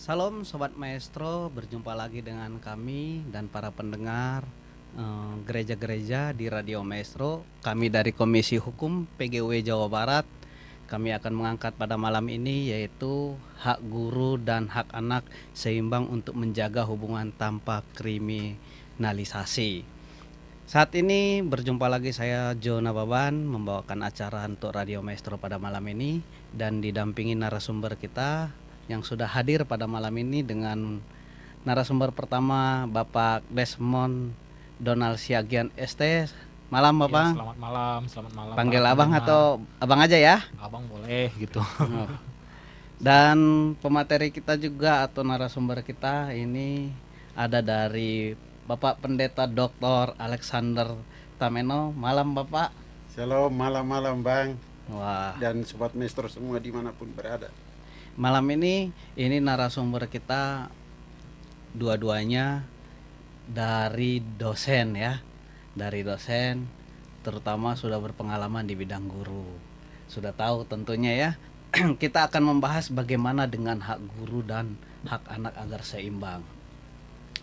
Salam Sobat Maestro, berjumpa lagi dengan kami dan para pendengar gereja-gereja di Radio Maestro. Kami dari Komisi Hukum PGW Jawa Barat. Kami akan mengangkat pada malam ini yaitu hak guru dan hak anak seimbang untuk menjaga hubungan tanpa kriminalisasi. Saat ini berjumpa lagi saya Jona Baban membawakan acara untuk Radio Maestro pada malam ini dan didampingi narasumber kita yang sudah hadir pada malam ini dengan narasumber pertama Bapak Desmond Donald Siagian ST. Malam Bapak. Ya, selamat malam. Panggil Abang atau Abang aja ya? Abang boleh gitu. Dan pemateri kita juga atau narasumber kita ini ada dari Bapak Pendeta Dr. Alexander Tameno. Malam Bapak. Shalom, malam Bang. Wah. Dan Sobat Maestro semua dimanapun berada. Malam ini narasumber kita dua-duanya dari dosen ya. Dari dosen, terutama sudah berpengalaman di bidang guru. Sudah tahu tentunya ya. Kita akan membahas bagaimana dengan hak guru dan hak anak agar seimbang.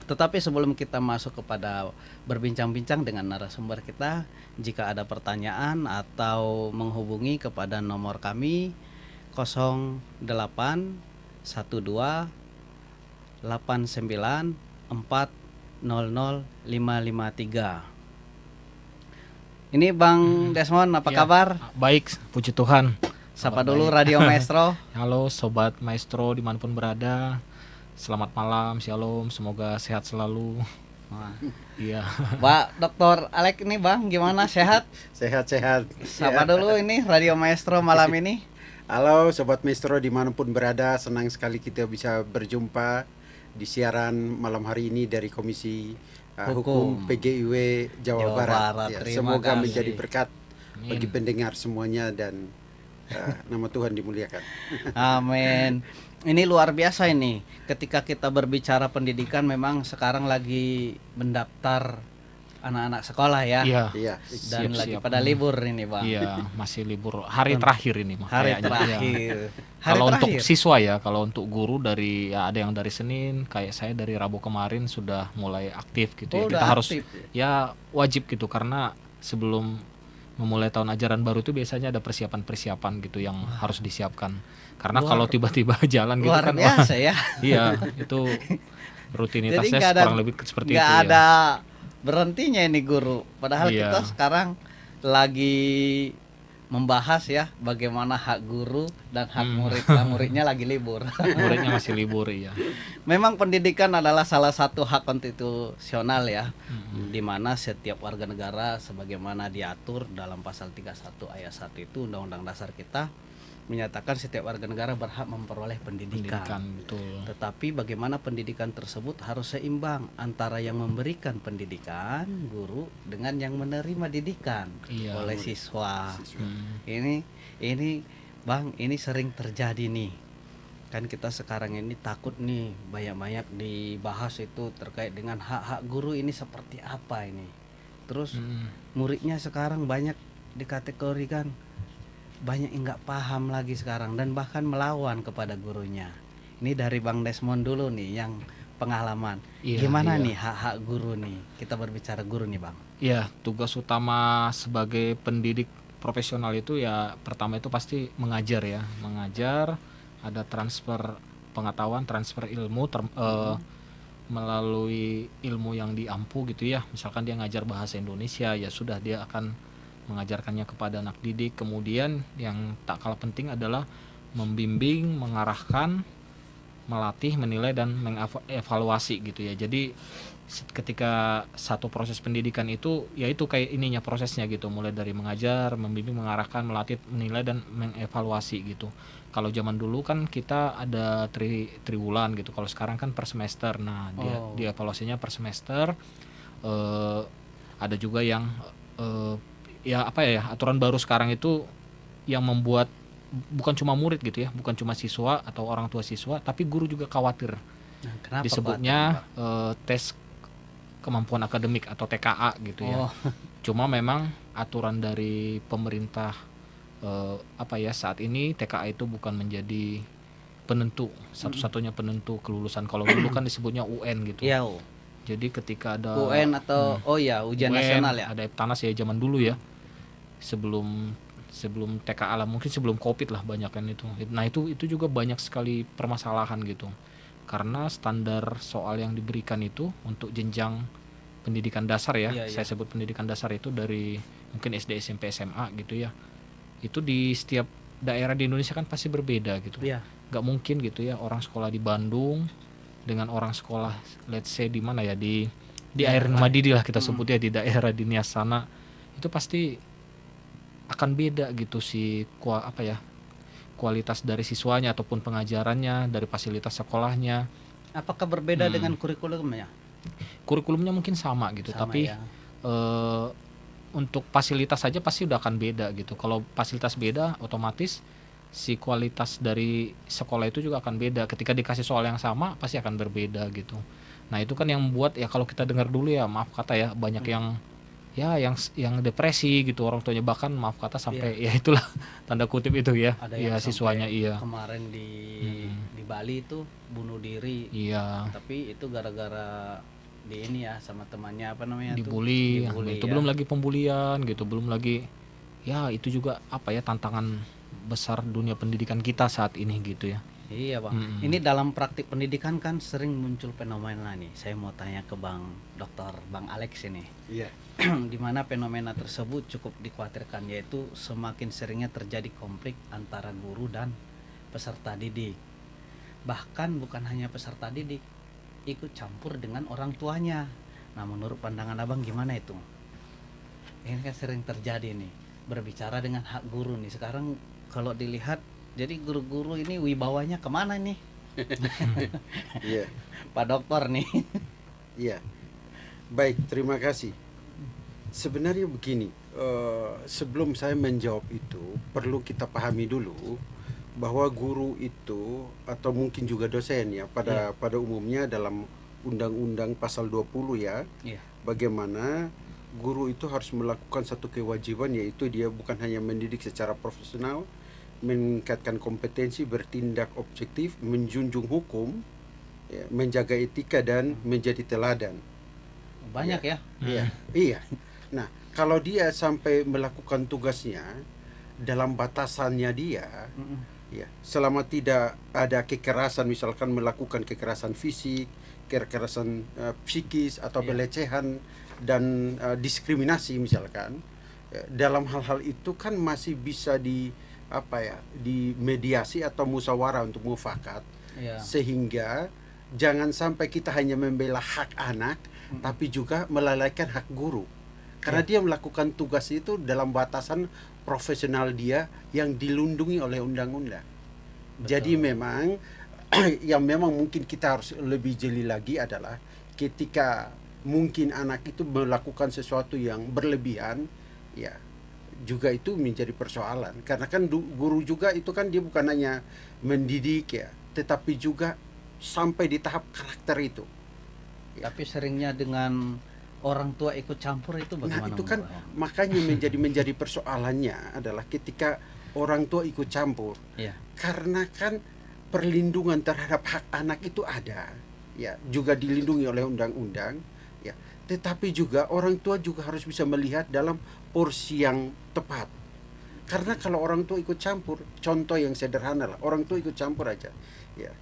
Tetapi sebelum kita masuk kepada berbincang-bincang dengan narasumber kita, jika ada pertanyaan atau menghubungi kepada nomor kami 08 12 89 400 553. Ini Bang Desmond, apa kabar? Baik, puji Tuhan. Sapa dulu Radio Maestro. Halo Sobat Maestro dimanapun berada. Selamat malam, shalom, semoga sehat selalu. Iya. Pak Dr. Alek ini Bang, gimana, sehat? Sehat-sehat. Sapa dulu ini Radio Maestro malam ini. Halo Sobat Maestro dimanapun berada, senang sekali kita bisa berjumpa di siaran malam hari ini dari Komisi Hukum PGIW Jawa Barat. Ya, semoga menjadi berkat bagi pendengar semuanya dan nama Tuhan dimuliakan. Amin. Ini luar biasa ini. Ketika kita berbicara pendidikan, memang sekarang lagi mendaftar anak-anak sekolah ya. Iya. Dan lagi pada libur ini Bang. Iya, masih libur. Hari terakhir ini mah. Hari terakhir. Kalau untuk siswa ya, kalau untuk guru dari ada yang dari Senin, kayak saya dari Rabu kemarin sudah mulai aktif gitu ya. Kita harus ya wajib gitu karena sebelum memulai tahun ajaran baru itu biasanya ada persiapan-persiapan gitu yang harus disiapkan. Karena kalau tiba-tiba jalan gitu kan biasa ya. Iya, itu rutinitasnya kurang lebih seperti itu ya. Nggak ada berhentinya ini guru. Padahal kita sekarang lagi membahas ya bagaimana hak guru dan hak murid. Muridnya lagi libur. Muridnya masih libur ya. Memang pendidikan adalah salah satu hak konstitusional ya. Di mana setiap warga negara sebagaimana diatur dalam pasal 31 ayat 1 itu Undang-Undang Dasar kita menyatakan setiap warga negara berhak memperoleh pendidikan. Betul. Tetapi bagaimana pendidikan tersebut harus seimbang antara yang memberikan pendidikan, guru, dengan yang menerima didikan oleh siswa. Ini Bang, ini sering terjadi nih. Kan kita sekarang ini takut nih banyak-banyak dibahas itu terkait dengan hak-hak guru ini seperti apa ini. Terus muridnya sekarang banyak dikategorikan banyak yang nggak paham lagi sekarang dan bahkan melawan kepada gurunya. Ini dari Bang Desmond dulu nih yang pengalaman. Gimana nih hak-hak guru nih? Kita berbicara guru nih Bang. Iya, tugas utama sebagai pendidik profesional itu ya pertama itu pasti mengajar ya. Mengajar, ada transfer pengetahuan, transfer ilmu melalui ilmu yang diampu gitu ya. Misalkan dia ngajar bahasa Indonesia, ya sudah dia akan mengajarkannya kepada anak didik. Kemudian yang tak kalah penting adalah membimbing, mengarahkan, melatih, menilai dan mengevaluasi gitu ya. Jadi ketika satu proses pendidikan itu ya itu kayak ininya prosesnya gitu, mulai dari mengajar, membimbing, mengarahkan, melatih, menilai dan mengevaluasi gitu. Kalau zaman dulu kan kita ada triwulan gitu, kalau sekarang kan per semester. Nah dia evaluasinya per semester. Ada juga yang aturan baru sekarang itu yang membuat bukan cuma murid gitu ya, bukan cuma siswa atau orang tua siswa, tapi guru juga khawatir. Kenapa, disebutnya tes kemampuan akademik atau TKA gitu ya. Cuma memang aturan dari pemerintah saat ini TKA itu bukan menjadi penentu, satu-satunya penentu kelulusan. Kalau dulu kan disebutnya UN gitu. Iya, Jadi ketika ada UN atau ujian UN, nasional ya. ada Eptanas ya zaman dulu ya. Sebelum TKA lah, mungkin sebelum Covid lah banyak kan itu. Nah, itu juga banyak sekali permasalahan gitu. Karena standar soal yang diberikan itu untuk jenjang pendidikan dasar ya. Iya, Saya iya. sebut pendidikan dasar itu dari mungkin SD, SMP, SMA gitu ya. Itu di setiap daerah di Indonesia kan pasti berbeda gitu. Iya. Gak mungkin gitu ya orang sekolah di Bandung dengan orang sekolah let's say di mana ya, di Air Madidi lah kita sebut ya, di daerah di Nias sana, itu pasti akan beda gitu si kualitas dari siswanya ataupun pengajarannya, dari fasilitas sekolahnya. Apakah berbeda dengan kurikulumnya? Kurikulumnya mungkin sama gitu, Sama tapi ya. untuk fasilitas saja pasti udah akan beda gitu. Kalau fasilitas beda, otomatis si kualitas dari sekolah itu juga akan beda. Ketika dikasih soal yang sama pasti akan berbeda gitu. Nah, itu kan yang membuat ya, kalau kita dengar dulu ya, maaf kata ya, banyak yang depresi gitu orang tuanya, bahkan maaf kata sampai ya itulah tanda kutip itu ya. Ada Ya yang siswanya sampai kemarin di Bali itu bunuh diri. Iya. Tapi itu gara-gara di ini ya, sama temannya apa namanya tuh? Dibully. Dibully, Itu ya. belum lagi pembulian gitu, belum lagi ya itu juga tantangan besar dunia pendidikan kita saat ini gitu ya. Iya Bang, ini dalam praktik pendidikan kan sering muncul fenomena nih. Saya mau tanya ke Bang Alex ini. Iya. Di mana fenomena tersebut cukup dikhawatirkan, yaitu semakin seringnya terjadi konflik antara guru dan peserta didik. Bahkan bukan hanya peserta didik, ikut campur dengan orang tuanya. Nah, menurut pandangan Abang gimana itu? Ini kan sering terjadi nih, berbicara dengan hak guru nih. Sekarang kalau dilihat, jadi guru-guru ini wibawanya kemana nih? Iya. Pak Dokter nih. Iya. Baik, terima kasih. Sebenarnya begini, sebelum saya menjawab itu, perlu kita pahami dulu bahwa guru itu, atau mungkin juga dosen ya, pada umumnya dalam Undang-Undang Pasal 20 ya, Iya. bagaimana guru itu harus melakukan satu kewajiban, yaitu dia bukan hanya mendidik secara profesional, meningkatkan kompetensi, bertindak objektif, menjunjung hukum, ya, menjaga etika, dan menjadi teladan. Banyak ya. Iya, iya. Nah, kalau dia sampai melakukan tugasnya dalam batasannya dia, ya, selama tidak ada kekerasan, misalkan melakukan kekerasan fisik, kekerasan psikis atau pelecehan dan diskriminasi misalkan, ya, dalam hal-hal itu kan masih bisa dimediasi atau musyawarah untuk mufakat, Iya. sehingga jangan sampai kita hanya membela hak anak, tapi juga melalaikan hak guru, karena dia melakukan tugas itu dalam batasan profesional dia yang dilindungi oleh undang-undang. Jadi memang yang memang mungkin kita harus lebih jeli lagi adalah ketika mungkin anak itu melakukan sesuatu yang berlebihan, ya juga itu menjadi persoalan, karena kan guru juga itu kan dia bukan hanya mendidik ya, tetapi juga sampai di tahap karakter itu. Tapi seringnya dengan orang tua ikut campur itu bagaimana? Nah, itu kan menurut Abang? makanya menjadi persoalannya adalah ketika orang tua ikut campur. Iya. Karena kan perlindungan terhadap hak anak itu ada, ya, juga dilindungi oleh undang-undang, ya. Tetapi juga orang tua juga harus bisa melihat dalam porsi yang tepat. Karena kalau orang tua ikut campur, contoh yang sederhana lah, orang tua ikut campur aja, ya.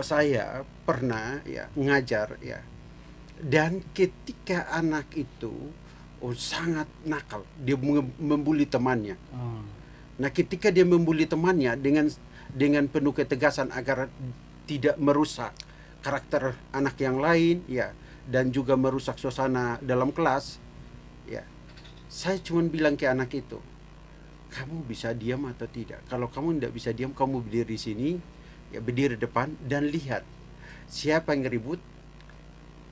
Saya pernah ya ngajar ya, dan ketika anak itu sangat nakal, dia membuli temannya. Nah, ketika dia membuli temannya dengan penuh ketegasan agar tidak merusak karakter anak yang lain, ya, dan juga merusak suasana dalam kelas, ya, saya cuma bilang ke anak itu, kamu bisa diam atau tidak? Kalau kamu tidak bisa diam, kamu berdiri di sini, ya, berdiri depan dan lihat siapa yang ribut,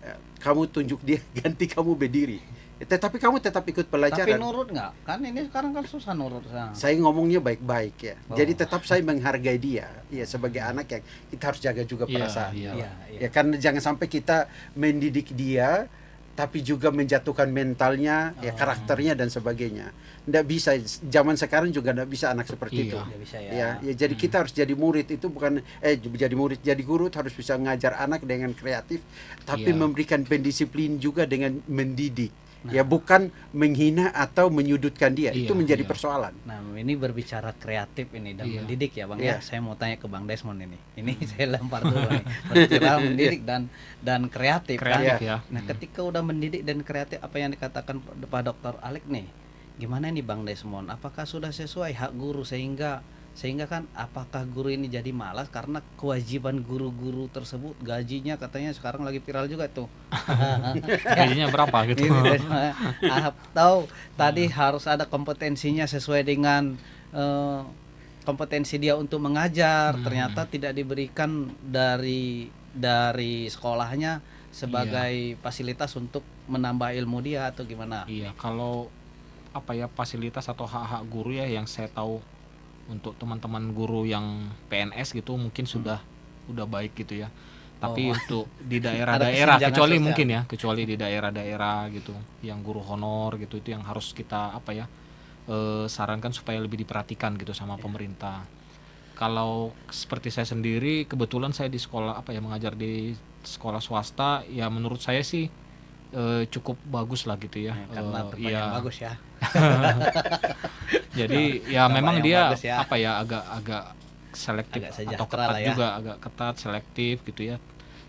ya, kamu tunjuk dia, ganti kamu berdiri. Tetapi kamu tetap ikut pelajaran. Tapi nurut nggak? Kan ini sekarang kan susah nurut. Saya ngomongnya baik-baik ya. Jadi tetap saya menghargai dia. Ya, sebagai anak yang kita harus jaga juga perasaan. Iya. Ya, karena jangan sampai kita mendidik dia tapi juga menjatuhkan mentalnya, ya karakternya dan sebagainya. Nggak bisa, zaman sekarang juga nggak bisa anak seperti itu. Nggak bisa ya. Ya, jadi kita harus jadi murid itu bukan jadi murid, jadi guru harus bisa ngajar anak dengan kreatif, tapi Iya. memberikan pendisiplin juga dengan mendidik. Ya bukan menghina atau menyudutkan dia, Iya, itu menjadi iya. persoalan. Nah, ini berbicara kreatif ini dan Iya. mendidik ya, Bang Iya. ya. Saya mau tanya ke Bang Desmond ini. Ini saya lempar dulu nih. Berbicara mendidik dan kreatif, Kreatif kan? ya. Nah, ketika udah mendidik dan kreatif apa yang dikatakan Pak Dr. Alex nih, gimana nih Bang Desmond? Apakah sudah sesuai hak guru sehingga kan apakah guru ini jadi malas karena kewajiban guru-guru tersebut gajinya katanya sekarang lagi viral juga tuh. Gajinya berapa gitu. Atau tadi harus ada kompetensinya sesuai dengan kompetensi dia untuk mengajar, ternyata tidak diberikan dari sekolahnya sebagai fasilitas untuk menambah ilmu dia atau gimana? Iya, kalau apa ya, fasilitas atau hak-hak guru ya yang saya tahu untuk teman-teman guru yang PNS gitu mungkin udah baik gitu ya. Tapi untuk di daerah-daerah kesenjangan kecuali sosial. mungkin ya, kecuali di daerah-daerah gitu yang guru honor gitu, itu yang harus kita apa ya, sarankan supaya lebih diperhatikan gitu sama pemerintah. Kalau seperti saya sendiri, kebetulan saya di sekolah apa ya, mengajar di sekolah swasta, ya menurut saya sih cukup bagus lah gitu ya. Karena tempat Iya. yang bagus ya. Jadi ya Tempat memang yang dia bagus ya. apa ya, agak selektif Agak atau sejahtera ketat lah ya. juga, agak ketat, selektif gitu ya,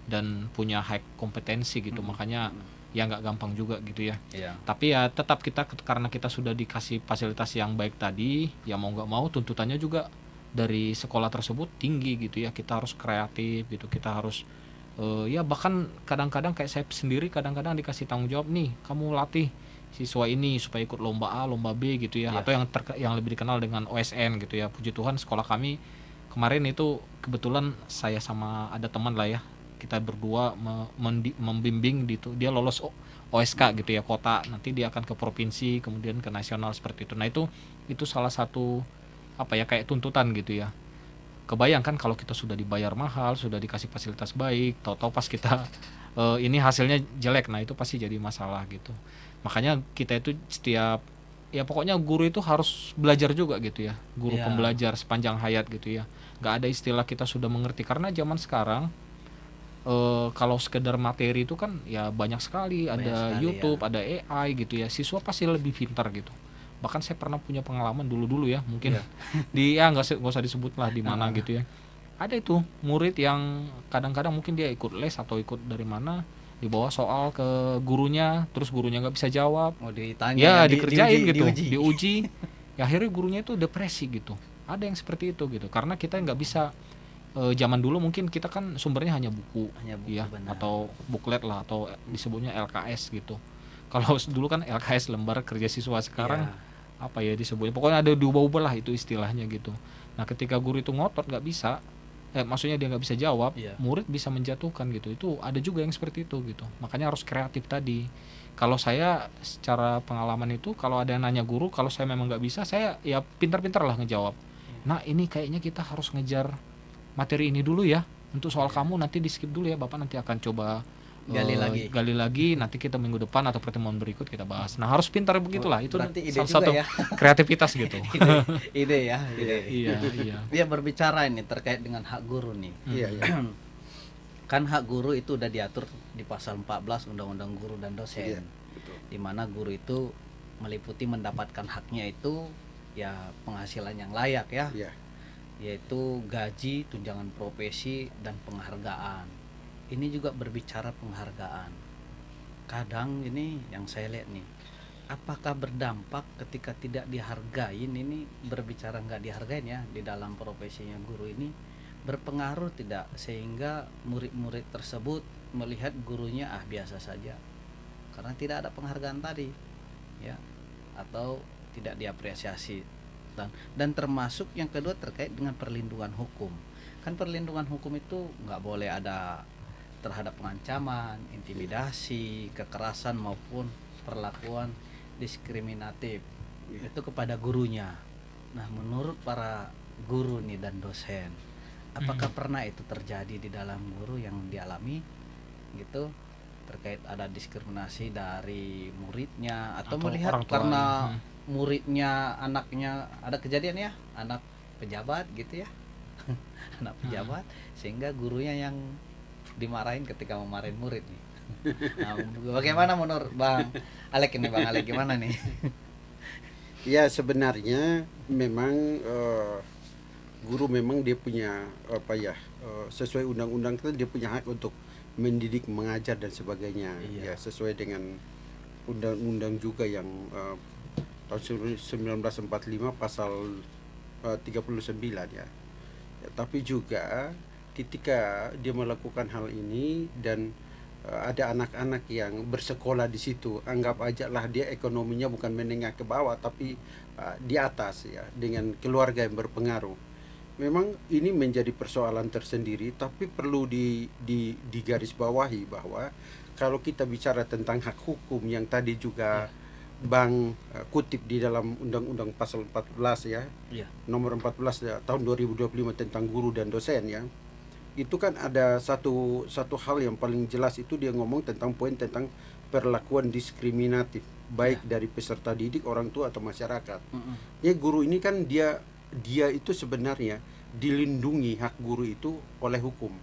dan punya high kompetensi gitu, makanya ya nggak gampang juga gitu ya. Iya. Tapi ya tetap kita, karena kita sudah dikasih fasilitas yang baik tadi, ya mau nggak mau tuntutannya juga dari sekolah tersebut tinggi gitu ya. Kita harus kreatif gitu, kita harus ya bahkan kadang-kadang kayak saya sendiri kadang-kadang dikasih tanggung jawab nih, kamu latih siswa ini supaya ikut lomba A, lomba B gitu ya, atau yang lebih dikenal dengan OSN gitu ya. Puji Tuhan sekolah kami kemarin itu kebetulan saya sama ada teman lah ya, kita berdua membimbing gitu, dia lolos OSK gitu ya, kota, nanti dia akan ke provinsi, kemudian ke nasional seperti itu. Nah itu salah satu apa ya, kayak tuntutan gitu ya. Kebayangkan kalau kita sudah dibayar mahal, sudah dikasih fasilitas baik, tahu-tahu pas kita ini hasilnya jelek, nah itu pasti jadi masalah gitu. Makanya kita itu setiap, ya pokoknya guru itu harus belajar juga gitu ya, guru Ya. pembelajar sepanjang hayat gitu ya. Nggak ada istilah kita sudah mengerti, karena zaman sekarang kalau sekedar materi itu kan ya banyak sekali, Banyak ada sekali, YouTube, ada AI gitu ya, siswa pasti lebih pintar gitu. Bahkan saya pernah punya pengalaman dulu ya, mungkin di ya nggak usah disebut lah di mana gitu ya. Ada itu murid yang kadang-kadang mungkin dia ikut les atau ikut dari mana, dibawa soal ke gurunya, terus gurunya nggak bisa jawab, Mau ditanya ya diuji, dikerjain gitu, diuji. diuji. Ya akhirnya gurunya itu depresi gitu. Ada yang seperti itu gitu, karena kita nggak bisa, zaman dulu mungkin kita kan sumbernya hanya buku, Hanya buku, ya, benar. atau buklet lah, atau disebutnya LKS gitu. Kalau dulu kan LKS, lembar kerja siswa, sekarang apa ya disebutnya, pokoknya ada diubah-ubah lah itu istilahnya gitu. Nah ketika guru itu ngotot nggak bisa, maksudnya dia nggak bisa jawab, Iya. murid bisa menjatuhkan gitu. Itu ada juga yang seperti itu gitu. Makanya harus kreatif tadi. Kalau saya secara pengalaman itu, kalau ada yang nanya guru, kalau saya memang nggak bisa, saya ya pintar-pintar lah ngejawab. Nah ini kayaknya kita harus ngejar materi ini dulu ya. Untuk soal kamu nanti di skip dulu ya, Bapak nanti akan coba gali lagi, nanti kita minggu depan atau pertemuan berikut kita bahas. Nah harus pintar begitulah, itu Berarti ide salah juga satu ya. kreativitas gitu. ide ya, ide. Iya. Dia berbicara ini terkait dengan hak guru nih. Iya. Kan hak guru itu udah diatur di pasal 14 Undang-Undang Guru dan Dosen. Iya, betul. Di mana guru itu meliputi mendapatkan haknya itu ya penghasilan yang layak ya. Iya. Yaitu gaji, tunjangan profesi dan penghargaan. Ini juga berbicara penghargaan. Kadang ini yang saya lihat nih, apakah berdampak ketika tidak dihargain, ini berbicara nggak dihargain ya di dalam profesinya guru ini, berpengaruh tidak sehingga murid-murid tersebut melihat gurunya biasa saja karena tidak ada penghargaan tadi ya, atau tidak diapresiasi. Dan termasuk yang kedua terkait dengan perlindungan hukum. Kan perlindungan hukum itu nggak boleh ada terhadap pengancaman, intimidasi, kekerasan maupun perlakuan diskriminatif itu kepada gurunya. Nah menurut para guru nih dan dosen, apakah pernah itu terjadi di dalam guru yang dialami gitu? terkait ada diskriminasi dari muridnya atau Atau melihat orang tuanya. karena muridnya anaknya ada kejadian ya anak pejabat gitu ya anak pejabat sehingga gurunya yang dimarahin ketika memarahin murid nih. Nah, bagaimana menurut Bang Alek ini, Bang Alek gimana nih? Ya sebenarnya memang guru memang dia punya sesuai undang-undang itu dia punya hak untuk mendidik, mengajar dan sebagainya. Iya. Ya sesuai dengan undang-undang juga yang tahun 1945 pasal 39 ya. Ya. Tapi juga ketika dia melakukan hal ini dan ada anak-anak yang bersekolah di situ, anggap aja lah dia ekonominya bukan menengah ke bawah tapi di atas ya, dengan keluarga yang berpengaruh. Memang ini menjadi persoalan tersendiri, tapi perlu digarisbawahi bahwa kalau kita bicara tentang hak hukum yang tadi juga Bang kutip di dalam Undang-Undang pasal 14 ya, nomor 14 ya, tahun 2025 tentang guru dan dosen ya. Itu kan ada satu hal yang paling jelas, itu dia ngomong tentang poin tentang perlakuan diskriminatif baik dari peserta didik, orang tua atau masyarakat. Ya guru ini kan dia itu sebenarnya dilindungi hak guru itu oleh hukum.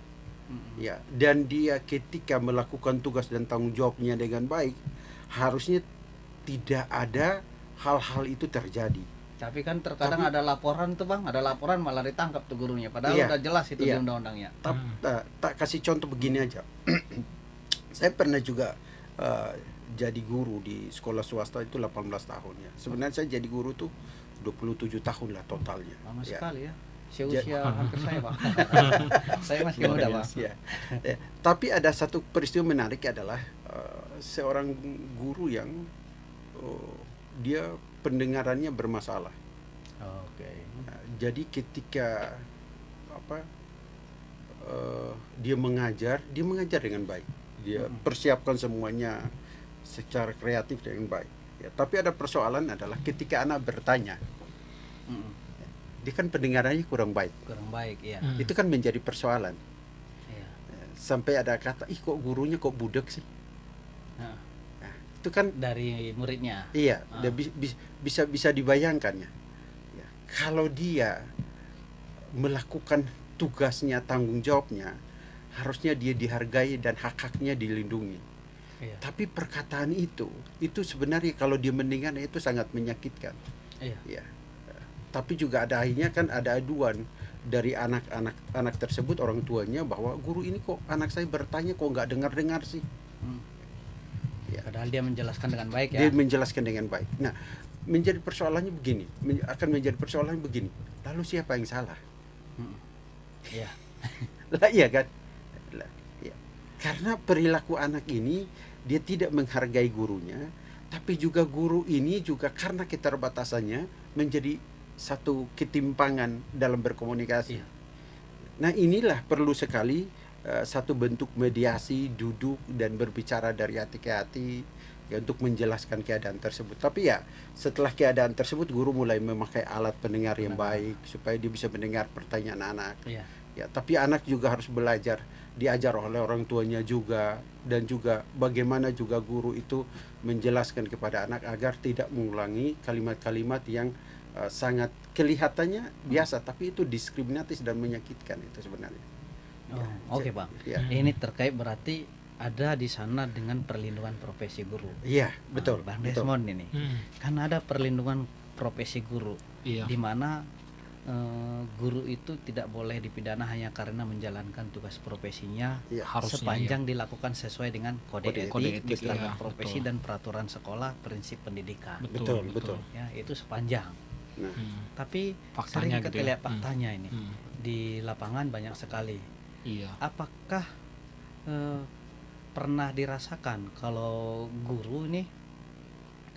Ya, dan dia ketika melakukan tugas dan tanggung jawabnya dengan baik, harusnya tidak ada hal-hal itu terjadi. Tapi kan terkadang ada laporan tuh Bang, ada laporan malah ditangkap tuh gurunya. Padahal udah jelas itu di undang-undangnya. Tak kasih contoh begini aja. Saya pernah juga jadi guru di sekolah swasta itu 18 tahun ya. Sebenarnya saya jadi guru tuh 27 tahun lah totalnya. Lama sekali ya. Seusia hampir saya Bang. Saya masih muda Bang. Ya. Tapi ada satu peristiwa menarik adalah seorang guru yang dia pendengarannya bermasalah. Oke. Jadi ketika dia mengajar dengan baik. Dia persiapkan semuanya secara kreatif dengan baik. Ya, tapi ada persoalan adalah ketika anak bertanya, dia kan pendengarannya kurang baik. Kurang baik ya. Itu kan menjadi persoalan. Iya. Sampai ada kata, kok gurunya kok budak sih? Nah, itu kan dari muridnya. Iya, bisa dibayangkan ya. Kalau dia melakukan tugasnya, tanggung jawabnya, harusnya dia dihargai dan hak-haknya dilindungi. Iya. Tapi perkataan itu sebenarnya kalau dia mendengar itu sangat menyakitkan. Iya. Ya. Tapi juga ada akhirnya kan ada aduan dari anak tersebut, orang tuanya, bahwa guru ini kok anak saya bertanya kok nggak dengar sih. Ya. Padahal dia menjelaskan dengan baik ya. Dia menjelaskan dengan baik. Nah, menjadi persoalannya begini, lalu siapa yang salah? Iya. Lah iya kan? Ya. Karena perilaku anak ini dia tidak menghargai gurunya, tapi juga guru ini juga karena keterbatasannya menjadi satu ketimpangan dalam berkomunikasi. Iya. Nah, inilah perlu sekali satu bentuk mediasi, duduk dan berbicara dari hati ke hati ya, untuk menjelaskan keadaan tersebut. Tapi ya setelah keadaan tersebut, guru mulai memakai alat pendengar yang baik supaya dia bisa mendengar pertanyaan anak. Iya. Ya, tapi anak juga harus belajar, diajar oleh orang tuanya juga, dan juga bagaimana juga guru itu menjelaskan kepada anak agar tidak mengulangi kalimat-kalimat yang sangat kelihatannya biasa tapi itu diskriminatif dan menyakitkan itu sebenarnya. Oke Bang. Ya. Ini terkait berarti ada di sana dengan perlindungan profesi guru. Iya, betul. Bang betul. Desmond ini. Kan ada perlindungan profesi guru. Iya. Di mana guru itu tidak boleh dipidana hanya karena menjalankan tugas profesinya, Harusnya, sepanjang dilakukan sesuai dengan kode etik, standar ya, profesi betul. dan peraturan sekolah, prinsip pendidikan. Betul. Ya, itu sepanjang. Nah, Tapi Faktanya sering kita gitu ya. lihat faktanya ini di lapangan banyak sekali. Iya. Apakah pernah dirasakan kalau guru ini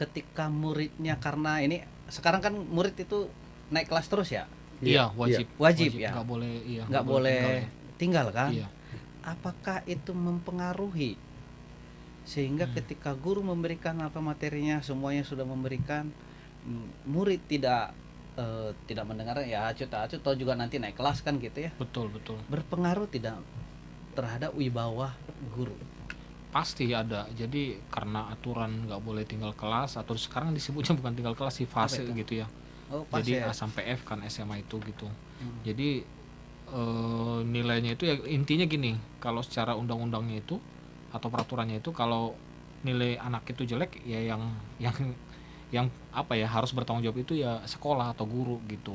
ketika muridnya, karena ini sekarang kan murid itu naik kelas terus ya? Iya, wajib ya. nggak boleh tinggal kan? Iya. Apakah itu mempengaruhi sehingga ketika guru memberikan apa materinya, semuanya sudah memberikan, murid tidak mendengar ya acut atau juga nanti naik kelas kan gitu ya? Betul. Berpengaruh tidak terhadap wibawa guru? Pasti ada. Jadi karena aturan nggak boleh tinggal kelas, atau sekarang disebutnya bukan tinggal kelas sih, Apa fase itu? gitu ya. Oh, pas Jadi ya. A sampai F kan SMA itu gitu. Hmm. Jadi nilainya itu ya intinya gini, kalau secara undang-undangnya itu atau peraturannya itu, kalau nilai anak itu jelek ya yang apa ya, harus bertanggung jawab itu ya sekolah atau guru gitu.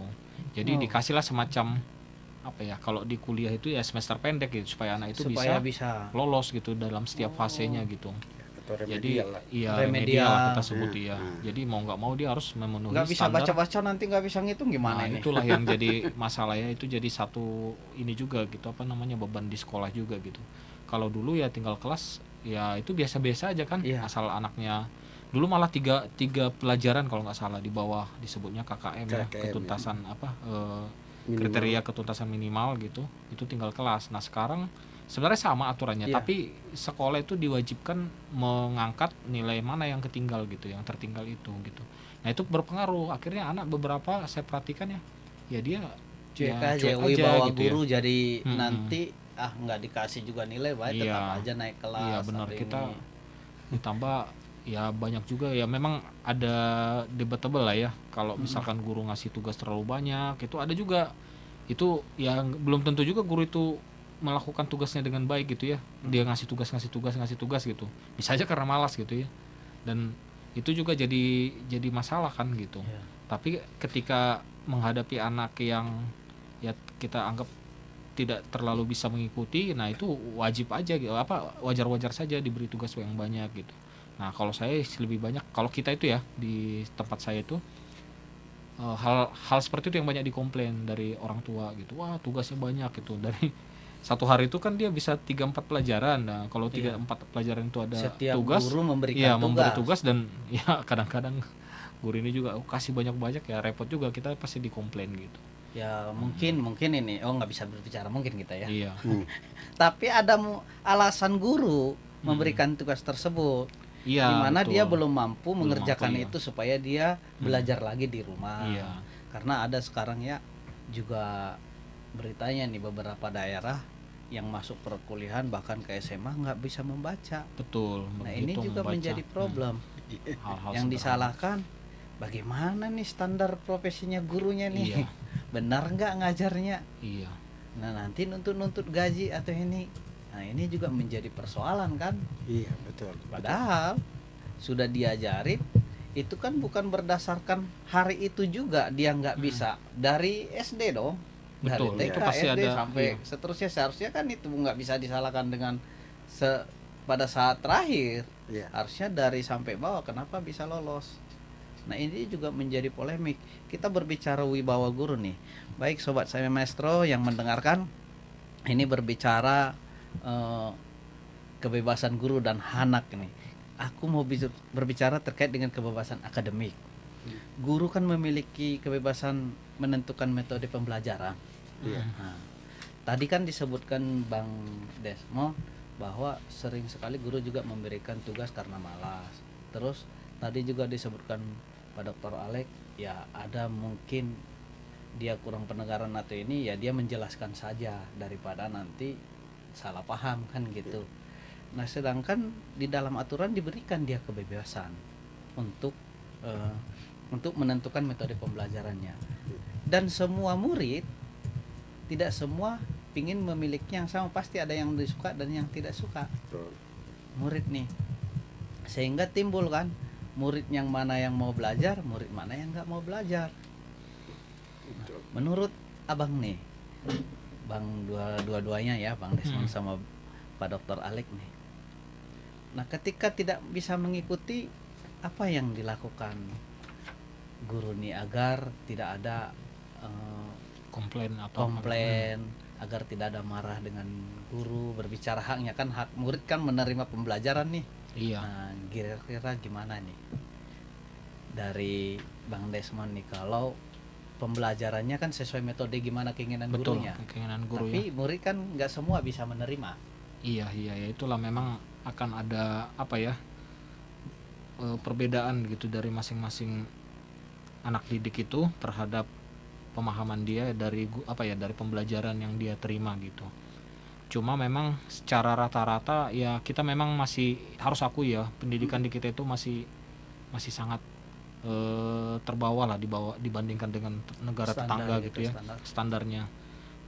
Jadi Oh, dikasihlah semacam apa ya, kalau di kuliah itu ya semester pendek gitu, supaya anak itu supaya bisa bisa. lolos gitu dalam setiap fasenya Oh, gitu. atau Jadi remedial lah. iya remedial lah kita remedial. sebut Nah, ya. nah. Jadi mau nggak mau dia harus memenuhi Nggak bisa standar. baca-baca, nanti nggak bisa ngitung, gimana Nah ini? itulah yang jadi masalah ya, itu jadi satu ini juga gitu, apa namanya, beban di sekolah juga gitu. Kalau dulu ya tinggal kelas ya itu biasa-biasa aja kan, Iya. asal anaknya dulu malah tiga tiga pelajaran kalau nggak salah di bawah disebutnya KKM ya, KKM, ya. ketuntasan apa Minimal. kriteria ketuntasan minimal gitu, itu tinggal kelas. Nah sekarang sebenarnya sama aturannya, Iya. tapi sekolah itu diwajibkan mengangkat nilai mana yang ketinggal gitu, yang tertinggal itu gitu. Nah itu berpengaruh, akhirnya anak beberapa saya perhatikan ya dia Cuek ya aja, cuek aja wibawa gitu ya. guru jadi Mm-mm. nanti nggak dikasih juga nilai, baik tetap Iya, aja naik iya kelas benar, atau kita ini. ditambah ya banyak juga ya, memang ada debatable lah ya, kalau misalkan guru ngasih tugas terlalu banyak itu ada juga, itu yang belum tentu juga guru itu melakukan tugasnya dengan baik gitu ya. Dia ngasih tugas gitu, bisa aja karena malas gitu ya, dan itu juga jadi masalah kan gitu. Iya. Tapi ketika menghadapi anak yang ya kita anggap tidak terlalu bisa mengikuti, nah itu wajib aja gitu, apa wajar-wajar saja diberi tugas yang banyak gitu. Nah kalau saya lebih banyak, kalau kita itu ya di tempat saya itu hal seperti itu yang banyak dikomplain dari orang tua gitu, wah tugasnya banyak gitu, dari satu hari itu kan dia bisa 3-4 pelajaran. Nah kalau Iya. 3-4 pelajaran itu ada Setiap tugas, guru ya memberikan memberi tugas. tugas, dan ya kadang-kadang guru ini juga kasih banyak-banyak ya repot juga, kita pasti dikomplain gitu. Ya mungkin ini, nggak bisa berbicara mungkin kita ya. Iya. Tapi ada alasan guru Mm-mm. memberikan tugas tersebut, Iya di mana dia betul. belum mampu mengerjakan mampu, iya. itu supaya dia belajar lagi di rumah. Iya. Karena ada sekarang ya juga beritanya nih, beberapa daerah yang masuk perkuliahan bahkan ke SMA nggak bisa membaca. Betul. Nah ini begitu juga membaca. menjadi problem. Hal-hal Yang sederhana. disalahkan bagaimana nih standar profesinya gurunya nih. Iya. Benar nggak ngajarnya? Iya. Nah nanti nuntut gaji atau ini. Nah ini juga menjadi persoalan kan. Iya, betul. Padahal sudah diajarin, itu kan bukan berdasarkan hari itu juga dia nggak bisa, dari SD dong. Betul, Dari TK, itu pasti SD ada, sampai iya. seterusnya, seharusnya kan itu nggak bisa disalahkan dengan pada saat terakhir. Iya. Harusnya dari sampai bawah, kenapa bisa lolos? Nah ini juga menjadi polemik. Kita berbicara wibawa guru nih. Baik sobat saya maestro yang mendengarkan, ini berbicara kebebasan guru dan anak nih. Aku mau berbicara terkait dengan kebebasan akademik. Guru kan memiliki kebebasan menentukan metode pembelajaran. Iya. Nah, tadi kan disebutkan Bang Desmond bahwa sering sekali guru juga memberikan tugas karena malas. Terus tadi juga disebutkan Pak Dr. Alek, ya ada mungkin dia kurang pendengaran atau ini, ya dia menjelaskan saja daripada nanti salah paham kan gitu. Nah sedangkan di dalam aturan diberikan dia kebebasan untuk menentukan metode pembelajarannya, dan semua murid tidak semua ingin memiliki yang sama, pasti ada yang disuka dan yang tidak suka Betul. murid nih, sehingga timbul kan murid yang mana yang mau belajar, murid mana yang nggak mau belajar. Betul. Menurut abang nih, bang dua-duanya ya, Bang Desmond sama Pak Dr. Alek nih, nah ketika tidak bisa mengikuti, apa yang dilakukan guru nih agar tidak ada komplain atau komplain, agar tidak ada marah dengan guru, berbicara haknya kan, hak murid kan menerima pembelajaran nih. Iya. Nah kira-kira gimana nih dari Bang Desmond nih, kalau pembelajarannya kan sesuai metode gimana keinginan Betul, gurunya, keinginan guru tapi ya. murid kan nggak semua bisa menerima. Iya ya itulah, memang akan ada apa ya, perbedaan gitu dari masing-masing anak didik itu terhadap pemahaman dia dari dari pembelajaran yang dia terima gitu. Cuma memang secara rata-rata ya kita memang masih harus akui ya, pendidikan di kita itu masih sangat terbawah lah dibandingkan dengan negara tetangga gitu ya, standarnya.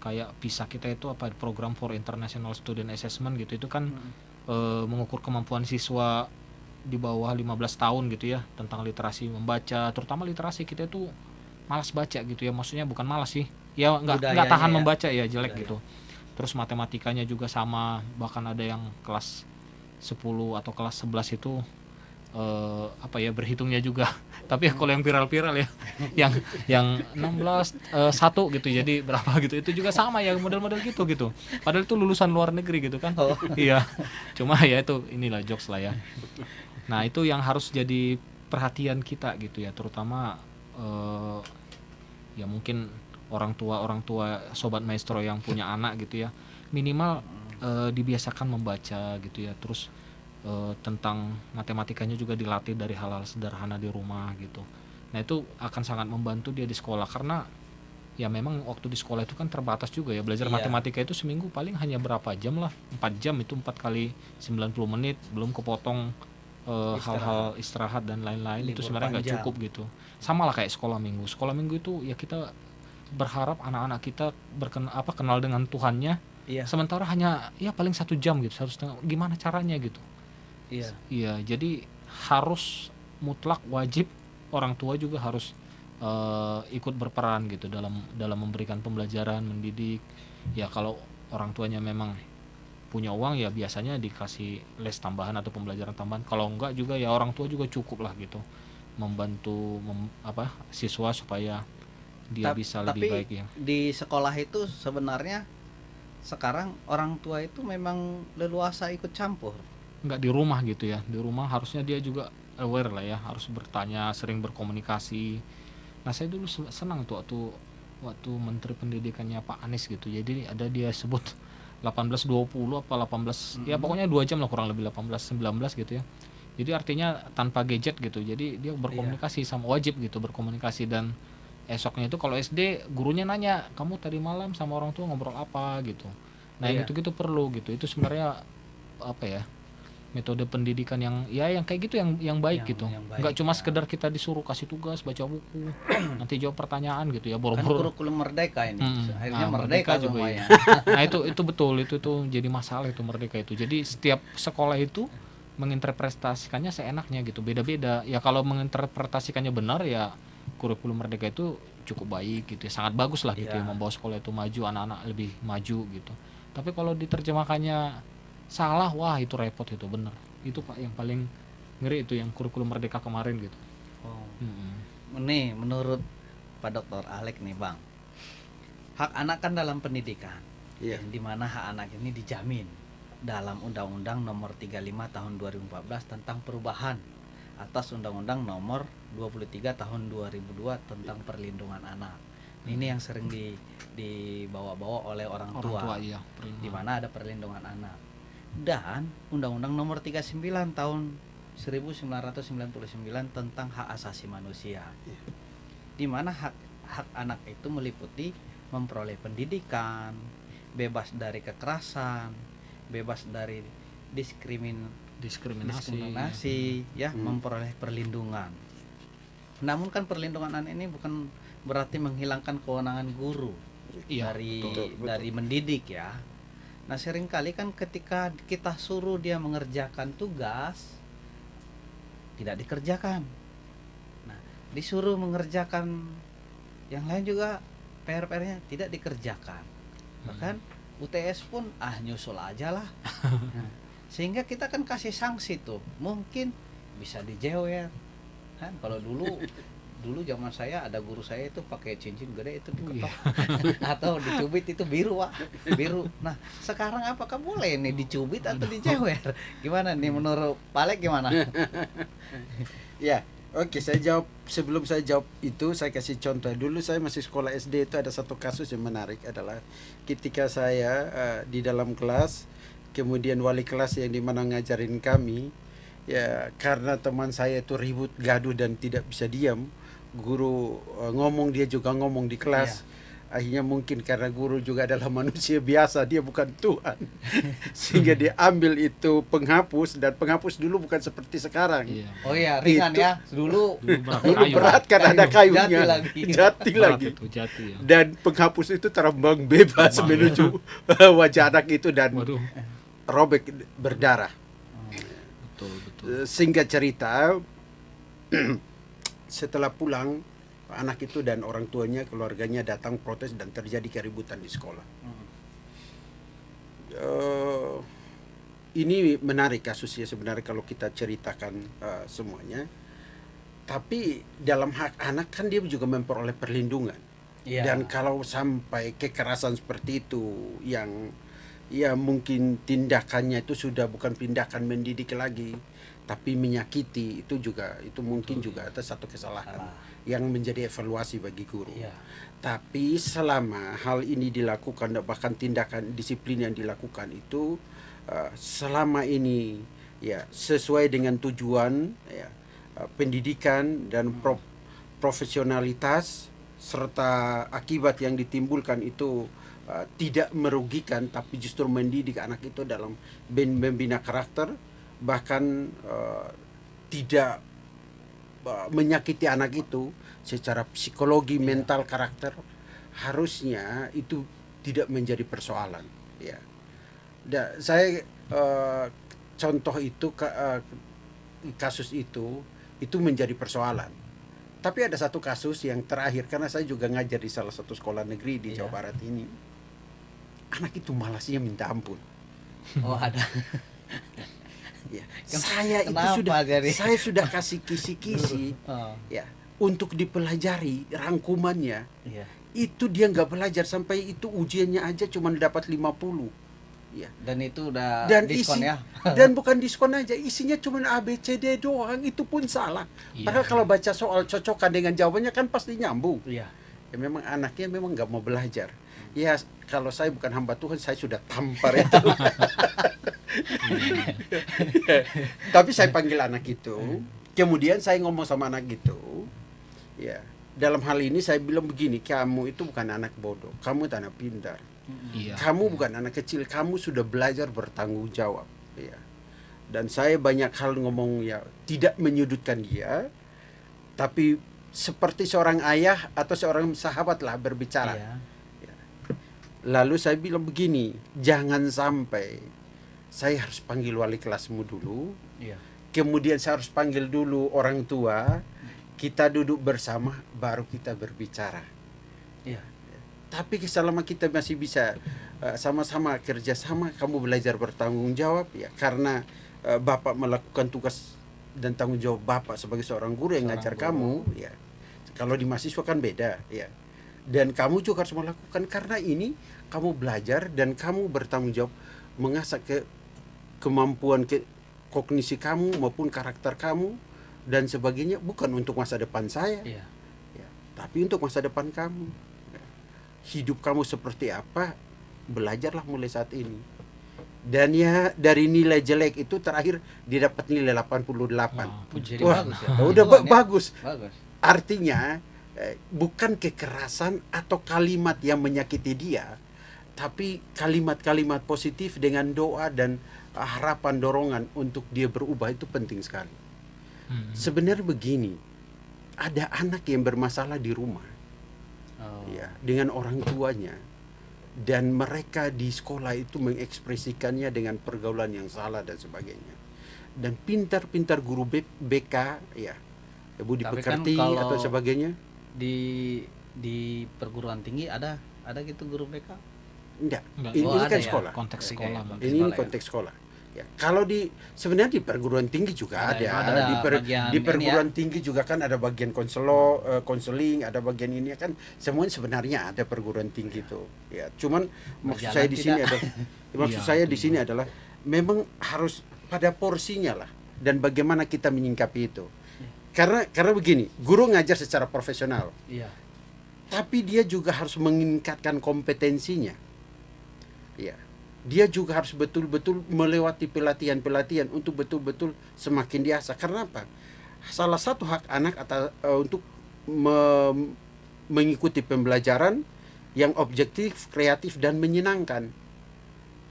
Kayak PISA kita itu apa, program for International Student Assessment gitu, itu kan mengukur kemampuan siswa di bawah 15 tahun gitu ya, tentang literasi membaca, terutama literasi kita itu malas baca gitu ya, maksudnya bukan malas sih ya, nggak tahan membaca ya, jelek gitu. Terus matematikanya juga sama, bahkan ada yang kelas 10 atau kelas 11 itu apa ya, berhitungnya juga tapi kalau yang viral-viral ya yang 16 1 gitu jadi berapa gitu, itu juga sama ya, model-model gitu padahal itu lulusan luar negeri gitu kan. Iya, cuma ya itu inilah jokes lah ya. Nah itu yang harus jadi perhatian kita gitu ya, terutama ya mungkin orang tua sobat maestro yang punya anak gitu ya, minimal dibiasakan membaca gitu ya. Terus tentang matematikanya juga dilatih dari hal-hal sederhana di rumah gitu. Nah itu akan sangat membantu dia di sekolah, karena ya memang waktu di sekolah itu kan terbatas juga ya, belajar matematika itu seminggu paling hanya berapa jam lah, 4 jam, itu 4 kali 90 menit, belum kepotong hal-hal istirahat dan lain-lain. Libur itu sebenarnya nggak cukup gitu. Sama lah kayak sekolah minggu itu ya kita berharap anak-anak kita kenal dengan Tuhannya, sementara hanya ya paling 1 jam gitu, 1,5, gimana caranya gitu. Iya, jadi harus mutlak wajib orang tua juga harus ikut berperan gitu dalam memberikan pembelajaran, mendidik. Ya kalau orang tuanya memang punya uang ya biasanya dikasih les tambahan atau pembelajaran tambahan. Kalau enggak juga ya orang tua juga cukup lah gitu, membantu siswa supaya dia bisa lebih baik ya. Di sekolah itu sebenarnya sekarang orang tua itu memang leluasa ikut campur. Nggak di rumah gitu ya, di rumah harusnya dia juga aware lah ya, harus bertanya, sering berkomunikasi. Nah saya dulu senang tuh waktu Menteri Pendidikannya Pak Anies gitu, jadi ada dia sebut 18-20 apa 18 ya pokoknya 2 jam lah kurang lebih, 18-19 gitu ya. Jadi artinya tanpa gadget gitu, jadi dia berkomunikasi sama, wajib gitu berkomunikasi. Dan esoknya itu kalau SD gurunya nanya, kamu tadi malam sama orang tua ngobrol apa gitu. Nah yang gitu perlu gitu, itu sebenarnya apa ya, metode pendidikan yang kayak gitu yang baik gitu. Nggak cuma sekedar kita disuruh kasih tugas baca buku nanti jawab pertanyaan gitu ya, boro-boro. Kan kurikulum merdeka ini akhirnya merdeka juga ya. Nah itu betul, itu tuh jadi masalah itu merdeka itu. Jadi setiap sekolah itu menginterpretasikannya seenaknya gitu, beda-beda ya. Kalau menginterpretasikannya benar ya kurikulum merdeka itu cukup baik gitu ya, sangat bagus lah gitu ya, membawa sekolah itu maju, anak-anak lebih maju gitu. Tapi kalau diterjemahkannya salah, wah itu repot, itu bener. Itu Pak yang paling ngeri itu yang kurikulum merdeka kemarin gitu. Nih menurut Pak Dr. Alek nih Bang, hak anak kan dalam pendidikan, di mana hak anak ini dijamin dalam Undang-Undang Nomor 35 Tahun 2014 tentang perubahan atas Undang-Undang Nomor 23 Tahun 2002 tentang perlindungan anak. Ini yang sering dibawa-bawa oleh orang tua iya, di mana ada perlindungan anak. Dan Undang-Undang Nomor 39 Tahun 1999 tentang hak asasi manusia, di mana hak anak itu meliputi memperoleh pendidikan, bebas dari kekerasan, bebas dari diskriminasi ya, memperoleh perlindungan. Namun kan perlindungan anak ini bukan berarti menghilangkan kewenangan guru dari mendidik ya. Nah seringkali kan ketika kita suruh dia mengerjakan tugas tidak dikerjakan. Nah disuruh mengerjakan yang lain juga PR-nya tidak dikerjakan. Bahkan UTS pun nyusul aja lah. Nah, sehingga kita kan kasih sanksi tuh, mungkin bisa dijewer kan. Kalau dulu zaman saya ada guru saya itu pakai cincin gede itu diketok atau dicubit itu biru. Nah sekarang apakah boleh nih dicubit atau dijewer? Gimana nih menurut Pak Alek gimana? Ya, oke, saya jawab. Sebelum saya jawab itu, saya kasih contoh. Dulu saya masih sekolah SD itu ada satu kasus yang menarik, adalah ketika saya di dalam kelas, kemudian wali kelas yang dimana ngajarin kami, ya karena teman saya itu ribut, gaduh dan tidak bisa diam, guru ngomong dia juga ngomong di kelas. akhirnya mungkin karena guru juga adalah manusia biasa, dia bukan Tuhan, sehingga dia ambil itu penghapus, dan penghapus dulu bukan seperti sekarang. Iya. Oh iya, ringan Itu- ya. Dulu Dulu Kayu. berat kan, ada Kayu. kayunya, Jati lagi. jati Berat lagi. itu, jati ya. Dan penghapus itu terbang bebas Terbang, menuju wajah anak itu dan Waduh, robek berdarah. betul betul. Singkat cerita, setelah pulang anak itu dan orang tuanya, keluarganya datang protes dan terjadi keributan di sekolah. Ini menarik kasusnya sebenarnya kalau kita ceritakan semuanya. Tapi dalam hak anak kan dia juga memperoleh perlindungan. Iya. Dan kalau sampai kekerasan seperti itu yang ya mungkin tindakannya itu sudah bukan tindakan mendidik lagi, tapi menyakiti, itu juga itu mungkin juga ada satu kesalahan yang menjadi evaluasi bagi guru. Iya. Tapi selama hal ini dilakukan, bahkan tindakan disiplin yang dilakukan itu selama ini ya sesuai dengan tujuan ya, pendidikan dan profesionalitas serta akibat yang ditimbulkan itu tidak merugikan, tapi justru mendidik anak itu dalam membina karakter, bahkan tidak menyakiti anak itu secara psikologi, mental, karakter, harusnya itu tidak menjadi persoalan. Ya, saya contoh itu kasus itu menjadi persoalan. Tapi ada satu kasus yang terakhir, karena saya juga ngajar di salah satu sekolah negeri di Jawa Barat ini. Anak itu malasnya minta ampun. Oh ada. Ya, saya itu Kenapa, Gary? saya sudah kasih kisi-kisi Oh, ya untuk dipelajari rangkumannya. iya. Itu dia nggak belajar, sampai itu ujiannya aja cuma dapat 50. Ya. Dan itu udah Dan diskon isi, ya. dan bukan diskon aja, isinya cuma ABCD doang, itu pun salah. Iya. Padahal kalau baca soal cocokan dengan jawabannya kan pasti nyambung. Iya. Ya memang anaknya memang nggak mau belajar. Ya kalau saya bukan hamba Tuhan, saya sudah tampar itu. Tapi saya panggil anak itu, kemudian saya ngomong sama anak itu, ya dalam hal ini saya bilang begini, kamu itu bukan anak bodoh, kamu itu anak pintar. Iya. Kamu bukan anak kecil, kamu sudah belajar bertanggung jawab. Ya. Dan saya banyak hal ngomong ya tidak menyudutkan dia, tapi seperti seorang ayah atau seorang sahabat lah berbicara. Iya. Lalu saya bilang begini, jangan sampai saya harus panggil wali kelasmu dulu, Iya. kemudian saya harus panggil dulu orang tua, kita duduk bersama, baru kita berbicara. Iya. Tapi selama kita masih bisa sama-sama kerjasama, kamu belajar bertanggung jawab ya, karena bapak melakukan tugas dan tanggung jawab bapak sebagai seorang guru yang ngajar kamu ya. Kalau di mahasiswa kan beda ya. Dan kamu juga harus melakukan, karena ini kamu belajar dan kamu bertanggung jawab mengasah kemampuan kognisi kamu maupun karakter kamu dan sebagainya, bukan untuk masa depan saya Iya. ya, tapi untuk masa depan kamu. Hidup kamu seperti apa, belajarlah mulai saat ini. Dan ya dari nilai jelek itu terakhir dia dapat nilai 88. Wah, Jadi Wah, bagus ya. udah Tujuan ya. bagus. Bagus. Artinya bukan kekerasan atau kalimat yang menyakiti dia, tapi kalimat-kalimat positif dengan doa dan harapan, dorongan untuk dia berubah, itu penting sekali. Sebenarnya begini, ada anak yang bermasalah di rumah Oh. ya dengan orang tuanya, dan mereka di sekolah itu mengekspresikannya dengan pergaulan yang salah dan sebagainya, dan pintar-pintar guru BK ya Budi Tapi kan Pekerti kalau atau sebagainya. Di perguruan tinggi ada gitu guru BK. Enggak, Enggak. ini Oh, ada kan ya? sekolah. Konteks Oke, sekolah. konteks Ini sekolah ya. konteks sekolah. Ya, kalau sebenarnya di perguruan tinggi juga Ada ada. ya, ada bagian Di ini perguruan tinggi juga kan ada bagian konseling, ada bagian ini kan, semuanya sebenarnya ada perguruan tinggi itu. Ya, cuman maksud Berjalan saya di sini tidak. adalah maksud Iya, saya itu di sini adalah memang harus pada porsinya lah, dan bagaimana kita menyingkapi itu. Karena begini, guru ngajar secara profesional, Iya. tapi dia juga harus meningkatkan kompetensinya. Ya, dia juga harus betul-betul melewati pelatihan-pelatihan untuk betul-betul semakin diasah. Karena apa? Salah satu hak anak atau untuk mengikuti pembelajaran yang objektif, kreatif dan menyenangkan.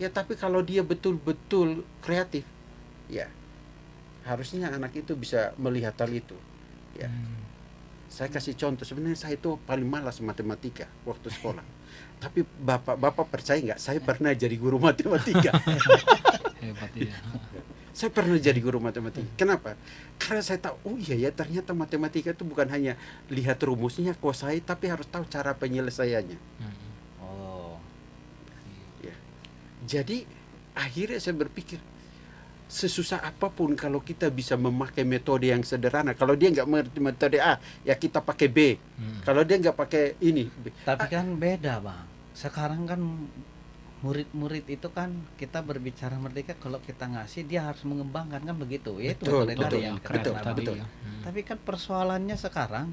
Ya tapi kalau dia betul-betul kreatif, ya harusnya anak itu bisa melihat hal itu. Ya. Saya kasih contoh, sebenarnya saya itu paling malas matematika waktu sekolah. Tapi bapak percaya nggak? Saya pernah jadi guru matematika. Hebat ya. Saya pernah jadi guru matematika. Kenapa? Karena saya tahu, oh iya ya, ternyata matematika itu bukan hanya lihat rumusnya, kuasai, tapi harus tahu cara penyelesaiannya. Oh. Ya. Jadi akhirnya saya berpikir, sesusah apapun kalau kita bisa memakai metode yang sederhana. Kalau dia nggak mengerti metode A, ya kita pakai B. Kalau dia nggak pakai ini, B. Tapi kan beda bang. Sekarang kan murid-murid itu kan kita berbicara merdeka, kalau kita ngasih dia harus mengembangkan kan begitu. Ya itu Betul, metode tadi betul, yang betul, kata betul. Bang. Tapi kan persoalannya sekarang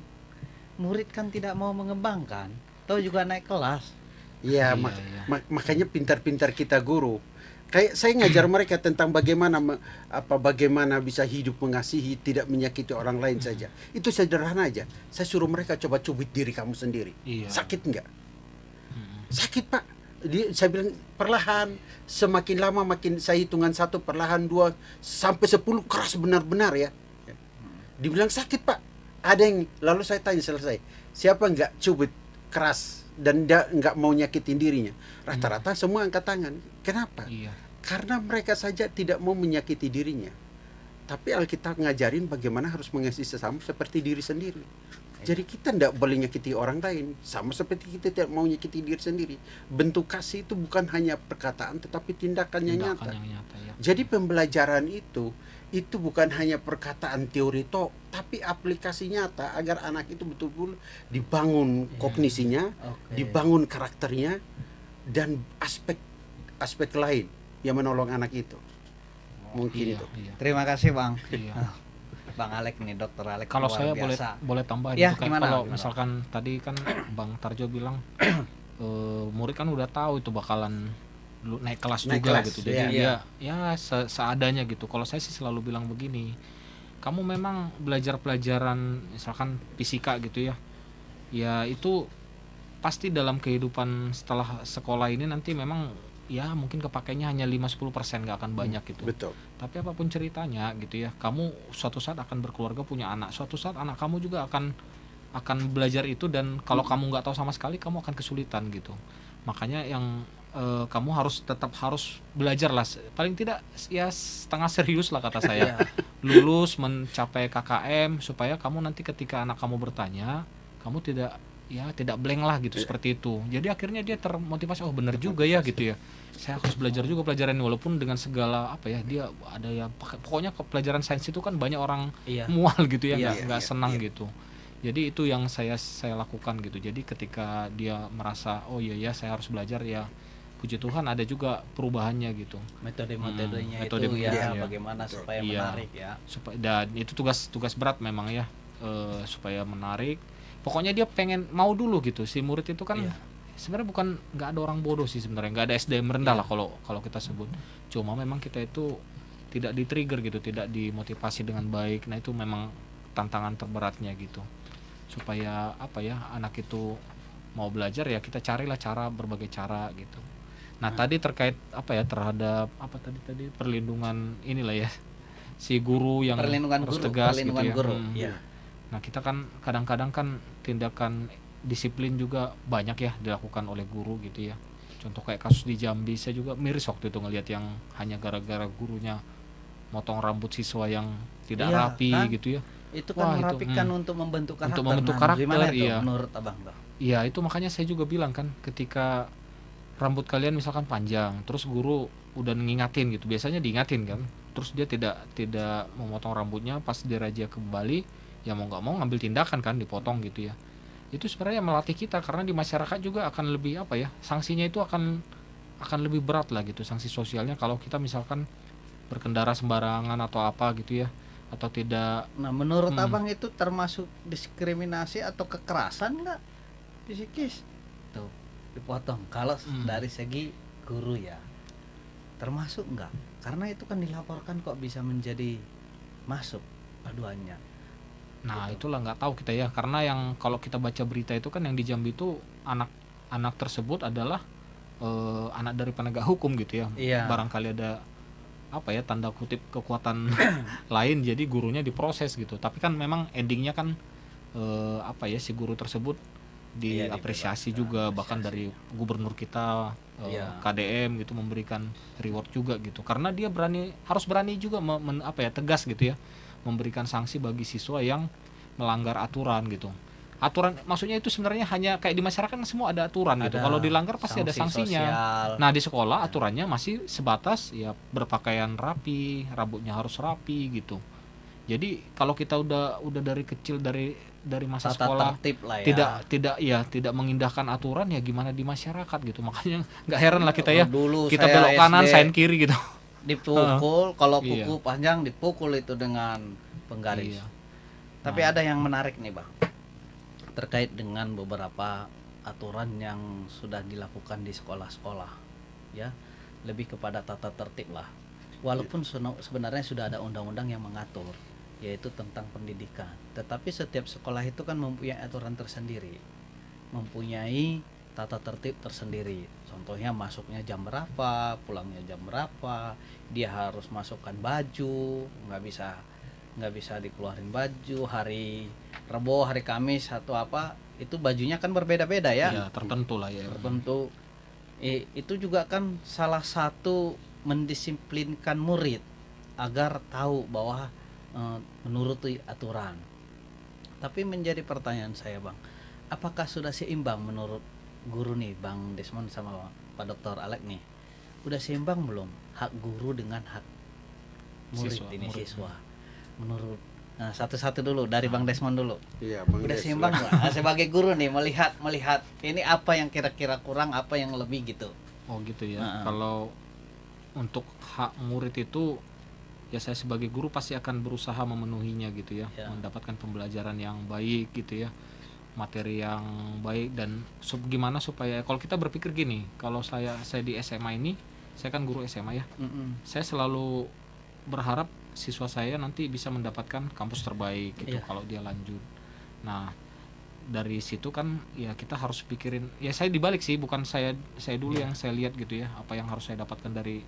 murid kan tidak mau mengembangkan, atau juga naik kelas. Ya, makanya pintar-pintar kita guru. Kayak saya ngajar mereka tentang bagaimana bisa hidup mengasihi, tidak menyakiti orang lain saja. Itu sederhana aja. Saya suruh mereka coba cubit diri kamu sendiri. Sakit nggak? Sakit pak. Saya bilang perlahan, semakin lama makin saya hitungan 1, perlahan 2 sampai 10 keras benar-benar ya. Dibilang sakit pak. Ada yang lalu saya tanya selesai. Siapa nggak cubit keras dan dia nggak mau nyakitin dirinya? Rata-rata semua angkat tangan. Kenapa? Karena mereka saja tidak mau menyakiti dirinya. Tapi Alkitab ngajarin bagaimana harus mengasihi sesama seperti diri sendiri. Jadi kita tidak boleh nyakiti orang lain, sama seperti kita tidak mau nyakiti diri sendiri. Bentuk kasih itu bukan hanya perkataan, tetapi tindakan yang nyata. Ya. Jadi pembelajaran itu bukan hanya perkataan teori tapi aplikasi nyata agar anak itu betul-betul dibangun kognisinya, dibangun karakternya, dan aspek lain yang menolong anak itu. Mungkin itu. Terima kasih bang. Bang Alek nih, Dokter Alek. Kalau saya boleh tambah ya, gitu kan, kalau misalkan tadi kan Bang Tarjo bilang murid kan udah tahu itu bakalan naik kelas juga gitu, jadi dia ya seadanya gitu. Kalau saya sih selalu bilang begini, kamu memang belajar pelajaran misalkan fisika gitu ya, ya itu pasti dalam kehidupan setelah sekolah ini nanti memang ya mungkin kepakainya hanya 5-10%, nggak akan banyak gitu. Betul. Tapi apapun ceritanya gitu ya, kamu suatu saat akan berkeluarga, punya anak, suatu saat anak kamu juga akan belajar itu, dan kalau kamu nggak tahu sama sekali kamu akan kesulitan gitu. Makanya yang kamu tetap harus belajar lah, paling tidak ya setengah serius lah kata saya. Lulus mencapai KKM supaya kamu nanti ketika anak kamu bertanya, kamu tidak blank lah gitu, seperti itu. Jadi akhirnya dia termotivasi, oh benar juga ya gitu ya. Saya harus belajar juga pelajaran ini, walaupun dengan segala dia ada ya, pokoknya pelajaran sains itu kan banyak orang mual gitu ya, nggak senang gitu. Jadi itu yang saya lakukan gitu. Jadi ketika dia merasa oh iya saya harus belajar, ya puji Tuhan ada juga perubahannya gitu. Metode-metodenya itu bagaimana supaya menarik ya. Dan itu tugas berat memang ya, supaya menarik. Pokoknya dia pengen mau dulu gitu. Si murid itu kan sebenarnya bukan, nggak ada orang bodoh sih sebenarnya, nggak ada SDM rendah lah kalau kita sebut. Cuma memang kita itu tidak di-trigger gitu, tidak dimotivasi dengan baik. Nah itu memang tantangan terberatnya gitu. Supaya anak itu mau belajar, ya kita carilah berbagai cara gitu. Nah tadi terkait terhadap tadi perlindungan inilah ya, si guru yang harus tegas gitu ya. Nah kita kan kadang-kadang kan tindakan disiplin juga banyak ya dilakukan oleh guru gitu ya. Contoh kayak kasus di Jambi, saya juga miris waktu itu ngelihat yang hanya gara-gara gurunya motong rambut siswa yang tidak rapi kan? Gitu ya. Itu kan merapikan untuk membentuk karakter. Gimana itu menurut abang? Iya itu makanya saya juga bilang kan, ketika rambut kalian misalkan panjang, terus guru udah ngingatin gitu, biasanya diingatin kan, terus dia tidak memotong rambutnya, pas dia razia kembali, ya mau nggak mau ngambil tindakan kan, dipotong gitu ya. Itu sebenarnya melatih kita, karena di masyarakat juga akan lebih sanksinya itu akan lebih berat lah gitu, sanksi sosialnya kalau kita misalkan berkendara sembarangan atau apa gitu ya, atau tidak. Nah menurut abang itu termasuk diskriminasi atau kekerasan nggak psikis tuh dipotong kalau dari segi guru ya, termasuk nggak? Karena itu kan dilaporkan kok bisa menjadi masuk aduannya. Nah itulah nggak tahu kita ya, karena yang kalau kita baca berita itu kan yang di Jambi itu anak anak tersebut adalah anak dari penegak hukum gitu ya. Iya. Barangkali ada apa ya, tanda kutip kekuatan lain, jadi gurunya diproses gitu. Tapi kan memang endingnya kan apa ya, si guru tersebut diapresiasi juga, bahkan dari gubernur kita, KDM gitu, memberikan reward juga gitu, karena dia harus berani juga apa ya, tegas gitu ya, memberikan sanksi bagi siswa yang melanggar aturan gitu. Aturan maksudnya itu sebenarnya hanya kayak di masyarakat semua ada aturan gitu. Kalau dilanggar pasti ada sanksinya. Sosial. Nah, di sekolah aturannya masih sebatas ya berpakaian rapi, rambutnya harus rapi gitu. Jadi kalau kita udah dari kecil, dari masa Tata sekolah tertib lah ya. tidak mengindahkan aturan, ya gimana di masyarakat gitu. Makanya nggak heran lah kita ya, Dulu kita saya belok kanan SD sein kiri gitu. dipukul, kalau Iya. kuku panjang dipukul itu dengan penggaris. Iya. Tapi ada yang menarik nih Bang, terkait dengan beberapa aturan yang sudah dilakukan di sekolah-sekolah, ya, lebih kepada tata tertib lah. Walaupun sebenarnya sudah ada undang-undang yang mengatur, yaitu tentang pendidikan. Tetapi setiap sekolah itu kan mempunyai aturan tersendiri, mempunyai tata tertib tersendiri. Contohnya masuknya jam berapa, pulangnya jam berapa, dia harus masukkan baju, nggak bisa dikeluarin baju hari Rebo, hari Kamis atau apa, itu bajunya kan berbeda-beda ya. Ya, tertentu lah ya. Tertentu. Itu juga kan salah satu mendisiplinkan murid agar tahu bahwa menuruti aturan. Tapi menjadi pertanyaan saya Bang, apakah sudah seimbang menurut guru nih Bang Desmond sama Pak Dr. Alek nih, udah seimbang belum hak guru dengan hak murid siswa? Menurut satu-satu dulu dari Bang Desmond dulu. Iya, Bang Udah Des. seimbang nggak? Sebagai guru nih melihat ini apa yang kira-kira kurang, apa yang lebih gitu. Oh gitu ya. Kalau untuk hak murid itu ya, saya sebagai guru pasti akan berusaha memenuhinya gitu ya, mendapatkan pembelajaran yang baik gitu ya, materi yang baik, dan gimana supaya, kalau kita berpikir gini, kalau saya di SMA ini, saya kan guru SMA ya, saya selalu berharap siswa saya nanti bisa mendapatkan kampus terbaik gitu kalau dia lanjut. Nah, dari situ kan ya kita harus pikirin, ya saya dibalik sih, bukan saya dulu yang saya lihat gitu ya, apa yang harus saya dapatkan dari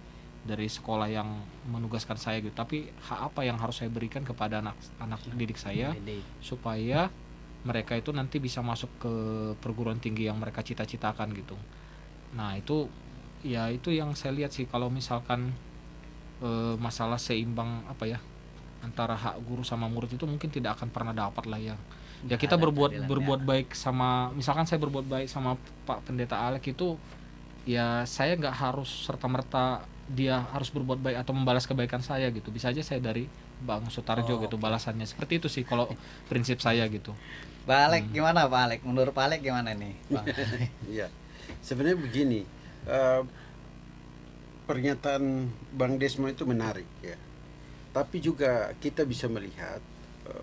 sekolah yang menugaskan saya gitu, tapi hak apa yang harus saya berikan kepada anak didik saya supaya mereka itu nanti bisa masuk ke perguruan tinggi yang mereka cita-citakan gitu. Nah, itu yang saya lihat sih, kalau misalkan masalah seimbang apa ya antara hak guru sama murid itu mungkin tidak akan pernah dapat lah ya. Ya kita berbuat baik sama, misalkan saya berbuat baik sama Pak Pendeta Alek itu, ya saya nggak harus serta-merta dia harus berbuat baik atau membalas kebaikan saya gitu. Bisa aja saya dari Bang Sutarjo gitu balasannya. Seperti itu sih kalau prinsip saya gitu. Pak Alek gimana Pak Alek? Menurut Pak Alek gimana nih Bang? Iya, sebenarnya begini, pernyataan Bang Desmond itu menarik ya. Tapi juga kita bisa melihat,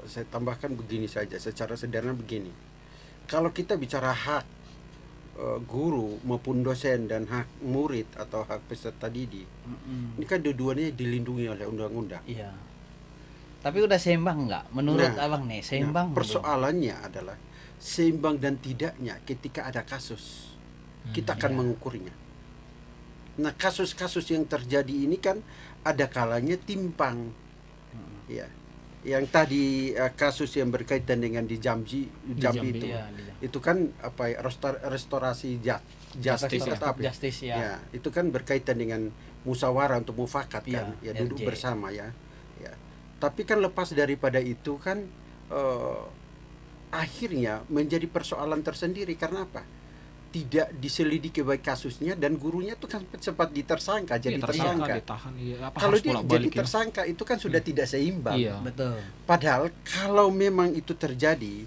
saya tambahkan begini saja, secara sederhana begini. Kalau kita bicara hak guru maupun dosen dan hak murid atau hak peserta didik, ini kan dua-duanya dilindungi oleh undang-undang. Iya. Tapi udah seimbang nggak? Menurut Abang nih, seimbang? Persoalannya adalah seimbang dan tidaknya ketika ada kasus. Kita akan mengukurnya. Nah, kasus-kasus yang terjadi ini kan ada kalanya timpang. Ya. Yang tadi kasus yang berkaitan dengan di Jambi itu. Itu kan apa ya, restorasi justice ya. Ya, itu kan berkaitan dengan musyawarah untuk mufakat kan, ya duduk bersama ya. Ya. Tapi kan lepas daripada itu kan akhirnya menjadi persoalan tersendiri. Karena apa? Tidak diselidiki baik kasusnya, dan gurunya itu kan sempat ditersangka, jadi tersangka. Kalau dia jadi tersangka itu kan sudah tidak seimbang. Betul. Padahal kalau memang itu terjadi,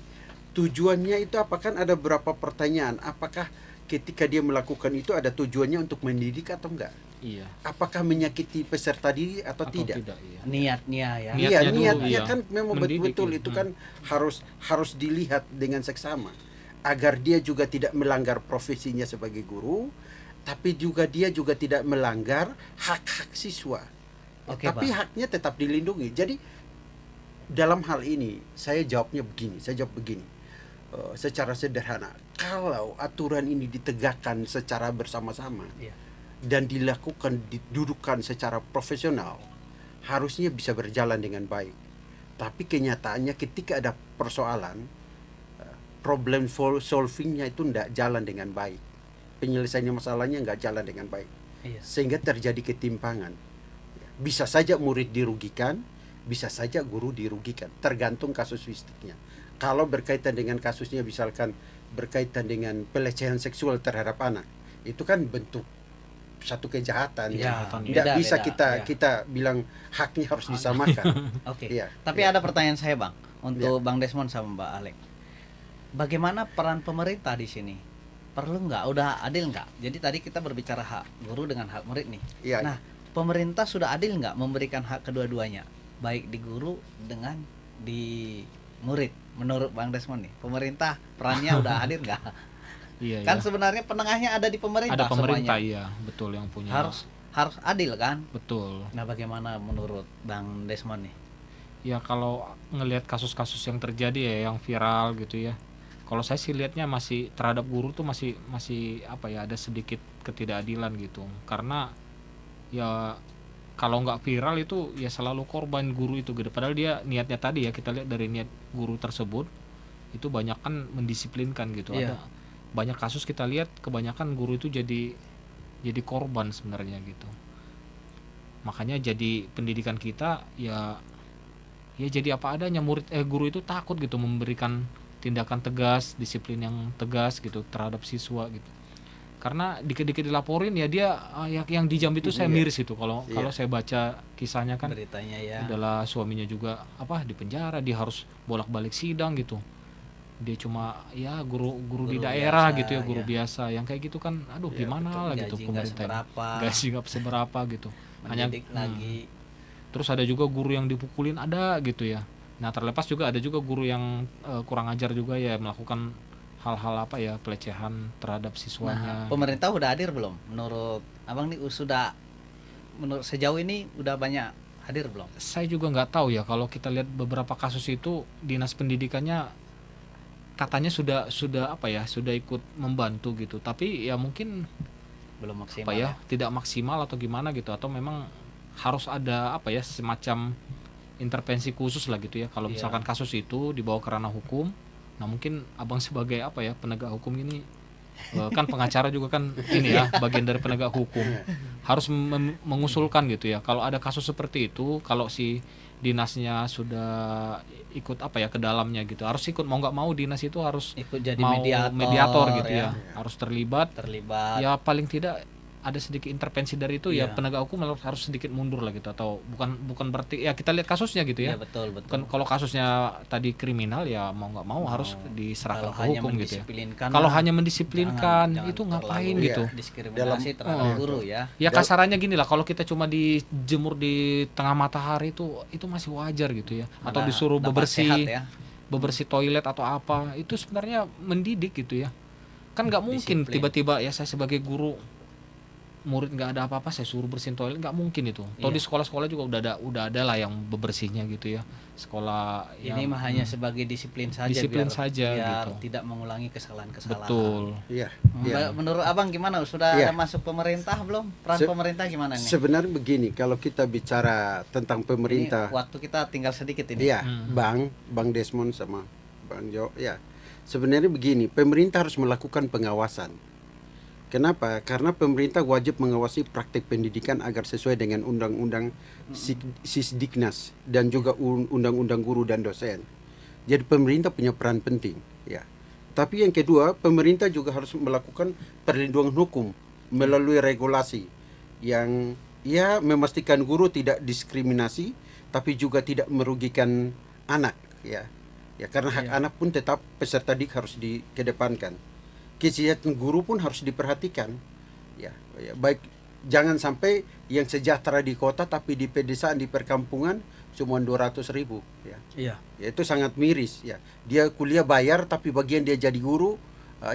tujuannya itu apa, kan ada beberapa pertanyaan. Apakah ketika dia melakukan itu ada tujuannya untuk mendidik atau enggak? Iya. Apakah menyakiti peserta didik atau tidak? Iya. Niatnya ya. Niatnya kan memang betul-betul itu kan harus dilihat dengan seksama, agar dia juga tidak melanggar profesinya sebagai guru, tapi juga dia juga tidak melanggar hak-hak siswa. Tapi haknya tetap dilindungi. Jadi dalam hal ini saya jawab begini. secara sederhana, kalau aturan ini ditegakkan secara bersama-sama Iya. dan dilakukan didudukan secara profesional, harusnya bisa berjalan dengan baik. Tapi kenyataannya ketika ada persoalan, problem solvingnya itu tidak jalan dengan baik, penyelesaian masalahnya nggak jalan dengan baik, Iya. sehingga terjadi ketimpangan. Bisa saja murid dirugikan, bisa saja guru dirugikan, tergantung kasusistiknya. Kalau berkaitan dengan kasusnya, misalkan berkaitan dengan pelecehan seksual terhadap anak, itu kan bentuk satu kejahatan. Ya, Tidak beda, bisa beda. kita bilang haknya harus disamakan. Oke. Iya, Tapi iya. ada pertanyaan saya, Bang, untuk Bang Desmond sama Mbak Alek. Bagaimana peran pemerintah di sini? Perlu nggak? Udah adil nggak? Jadi tadi kita berbicara hak guru dengan hak murid nih. Iya, Nah, pemerintah sudah adil nggak memberikan hak kedua-duanya, baik di guru dengan di murid? Menurut Bang Desmond nih, pemerintah perannya udah adil nggak? Iya, Kan iya. sebenarnya penengahnya ada di pemerintah. Ada pemerintah, semuanya. iya, betul, yang punya. Harus adil kan? Betul. Nah, bagaimana menurut Bang Desmond nih? Ya kalau ngelihat kasus-kasus yang terjadi ya, yang viral gitu ya. Kalau saya sih lihatnya masih terhadap guru tuh masih masih apa ya, ada sedikit ketidakadilan gitu. Karena ya kalau nggak viral itu ya selalu korban guru itu gitu. Padahal dia niatnya tadi ya, kita lihat dari niat guru tersebut itu banyak kan mendisiplinkan gitu. Iya. Ada banyak kasus kita lihat kebanyakan guru itu jadi korban sebenarnya gitu. Makanya jadi pendidikan kita ya jadi apa adanya, guru itu takut gitu memberikan tindakan tegas, disiplin yang tegas gitu terhadap siswa gitu. Karena dikit-dikit dilaporin ya dia yang di Jambi itu saya Iya. miris itu kalau Iya. kalau saya baca kisahnya kan Beritanya ya. adalah suaminya juga di penjara, dia harus bolak-balik sidang gitu. Dia cuma ya guru di Guru daerah biasa, gitu ya, guru ya. biasa yang kayak gitu kan, aduh Ya, gimana betul. lah gitu Gaji nggak pemerintah ini. seberapa. Gaji nggak seberapa gitu. Mendidik lagi. Terus ada juga guru yang dipukulin ada gitu ya. Nah terlepas juga ada juga guru yang kurang ajar juga ya, melakukan hal-hal apa ya, pelecehan terhadap Nah, siswanya. pemerintah udah hadir belum? Menurut Abang nih sudah, menurut sejauh ini udah banyak hadir belum? Saya juga nggak tahu ya, kalau kita lihat beberapa kasus itu dinas pendidikannya katanya sudah apa ya, sudah ikut membantu gitu. Tapi ya mungkin Belum maksimal. apa ya, tidak maksimal atau gimana gitu, atau memang harus ada apa ya, semacam intervensi khusus lah gitu ya kalau Iya. misalkan kasus itu dibawa ke ranah hukum. Nah mungkin abang sebagai apa ya, penegak hukum ini kan pengacara juga kan ini ya, bagian dari penegak hukum, harus mengusulkan gitu ya, kalau ada kasus seperti itu, kalau si dinasnya sudah ikut apa ya ke dalamnya gitu, harus ikut, mau nggak mau dinas itu harus Ikut jadi mau mediator gitu ya, harus terlibat. Ya paling tidak ada sedikit intervensi dari itu ya, Iya. penegak hukum harus sedikit mundur lah gitu, atau bukan berarti ya kita lihat kasusnya gitu Iya, ya. betul. Kan kalau kasusnya tadi kriminal ya mau nggak mau harus diserahkan Kalau ke hanya hukum gitu ya. mendisiplinkan, Kalau hanya mendisiplinkan jangan itu ngapain terlalu gitu. diskriminasi terhadap Oh. guru ya. Ya kasarannya gini lah, kalau kita cuma dijemur di tengah matahari itu masih wajar gitu ya. Atau Mana disuruh dapat sehat ya. bebersih toilet atau apa, itu sebenarnya mendidik gitu ya. Kan nggak mungkin Disiplin. tiba-tiba ya saya sebagai guru, murid nggak ada apa-apa saya suruh bersihin toilet, nggak mungkin itu. Atau Iya. di sekolah-sekolah juga udah ada lah yang bebersihnya gitu ya. Sekolah Ini yang mah hanya sebagai disiplin saja, Disiplin biar, saja biar gitu. tidak mengulangi kesalahan-kesalahan. betul. Iya, iya. Menurut Abang gimana? Sudah Iya. ada masuk pemerintah belum? Peran pemerintah gimana nih? Sebenarnya begini, kalau kita bicara tentang pemerintah, Ini waktu kita tinggal sedikit ini. iya, Bang Desmond sama Bang Jo, ya. Sebenarnya begini, pemerintah harus melakukan pengawasan. Kenapa? Karena pemerintah wajib mengawasi praktik pendidikan agar sesuai dengan Undang-Undang Sisdiknas dan juga Undang-Undang Guru dan Dosen. Jadi pemerintah punya peran penting, ya. Tapi yang kedua, pemerintah juga harus melakukan perlindungan hukum melalui regulasi yang ya memastikan guru tidak diskriminasi, tapi juga tidak merugikan anak, ya. Ya karena hak anak pun tetap peserta didik harus dikedepankan. Kesejahteraan guru pun harus diperhatikan, ya, baik, jangan sampai yang sejahtera di kota tapi di pedesaan, di perkampungan cuma 200.000, ya. Iya. Ya, itu sangat miris, ya. Dia kuliah bayar tapi bagian dia jadi guru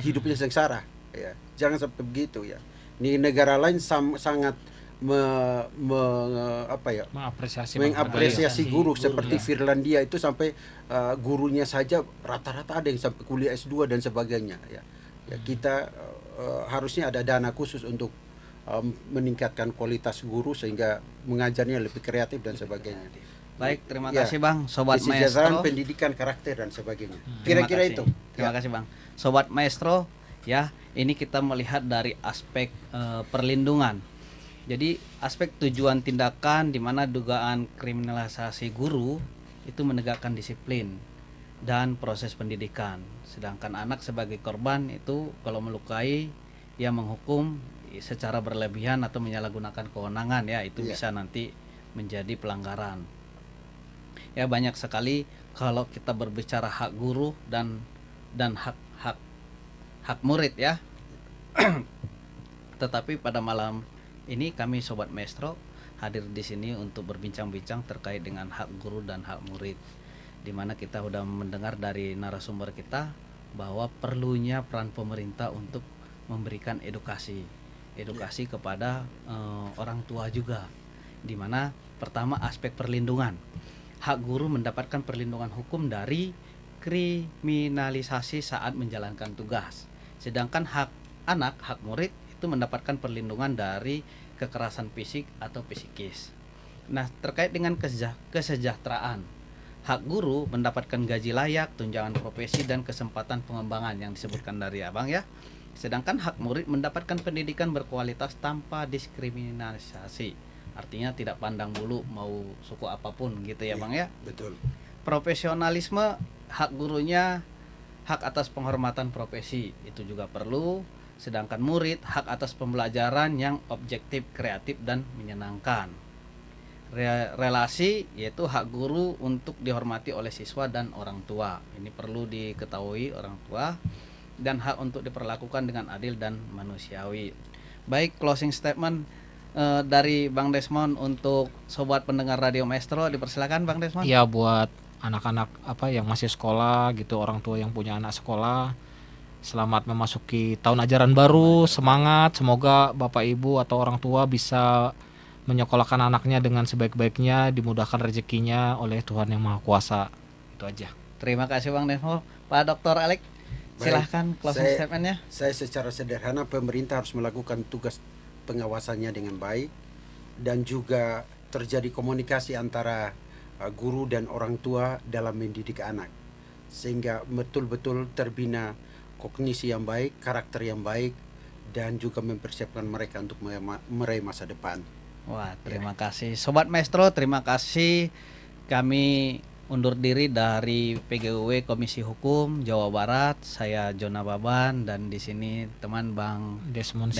hidupnya sengsara, ya. Jangan sampai begitu, ya. Di negara lain sangat mengapresiasi guru guru, seperti ya. Finlandia itu sampai gurunya saja rata-rata ada yang sampai kuliah S2 dan sebagainya ya. Ya kita harusnya ada dana khusus untuk meningkatkan kualitas guru sehingga mengajarnya lebih kreatif dan sebagainya. Baik, terima Ya, kasih Bang, Sobat kesejahteraan, Maestro. pendidikan, karakter dan sebagainya. Terima Kira-kira kasih. itu. Terima Ya. kasih Bang. Sobat Maestro, ya, ini kita melihat dari aspek perlindungan. Jadi aspek tujuan tindakan di mana dugaan kriminalisasi guru itu menegakkan disiplin dan proses pendidikan. Sedangkan anak sebagai korban itu kalau melukai ya menghukum secara berlebihan atau menyalahgunakan kewenangan ya itu bisa nanti menjadi pelanggaran. Ya banyak sekali kalau kita berbicara hak guru dan hak murid ya. Tetapi pada malam ini kami Sobat Maestro hadir di sini untuk berbincang-bincang terkait dengan hak guru dan hak murid, di mana kita sudah mendengar dari narasumber kita bahwa perlunya peran pemerintah untuk memberikan edukasi kepada orang tua juga, di mana pertama aspek perlindungan. Hak guru mendapatkan perlindungan hukum dari kriminalisasi saat menjalankan tugas. Sedangkan hak anak, hak murid itu mendapatkan perlindungan dari kekerasan fisik atau psikis. Nah, terkait dengan kesejahteraan, hak guru mendapatkan gaji layak, tunjangan profesi dan kesempatan pengembangan yang disebutkan dari Abang ya. Sedangkan hak murid mendapatkan pendidikan berkualitas tanpa diskriminasi. Artinya tidak pandang bulu mau suku apapun gitu ya Bang ya. Betul. Profesionalisme, hak gurunya hak atas penghormatan profesi itu juga perlu. Sedangkan murid hak atas pembelajaran yang objektif, kreatif dan menyenangkan. Relasi yaitu hak guru untuk dihormati oleh siswa dan orang tua. Ini perlu diketahui orang tua, dan hak untuk diperlakukan dengan adil dan manusiawi. Baik, closing statement dari Bang Desmond untuk sobat pendengar Radio Maestro, dipersilakan Bang Desmond. Ya, buat anak-anak yang masih sekolah gitu, orang tua yang punya anak sekolah, selamat memasuki tahun ajaran baru. Semangat, semoga Bapak Ibu atau orang tua bisa menyekolahkan anaknya dengan sebaik-baiknya, dimudahkan rezekinya oleh Tuhan Yang Maha Kuasa. Itu aja. Terima kasih Bang Desmond. Pak Dr. Alex, silahkan closing statementnya. Saya secara sederhana, pemerintah harus melakukan tugas pengawasannya dengan baik, dan juga terjadi komunikasi antara guru dan orang tua dalam mendidik anak, sehingga betul-betul terbina kognisi yang baik, karakter yang baik, dan juga mempersiapkan mereka untuk meraih masa depan. Wah, terima kasih Sobat Maestro, terima kasih. Kami undur diri dari PGUW Komisi Hukum Jawa Barat. Saya Jona Baban, dan di sini teman Bang Desmond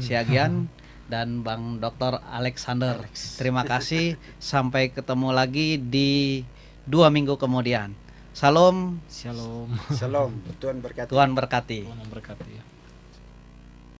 Siagian dan Bang Dr. Alexander. Terima kasih. Sampai ketemu lagi di 2 minggu kemudian. Salam. Shalom. Salam. Tuhan berkati. Tuhan berkati. Tuhan memberkati.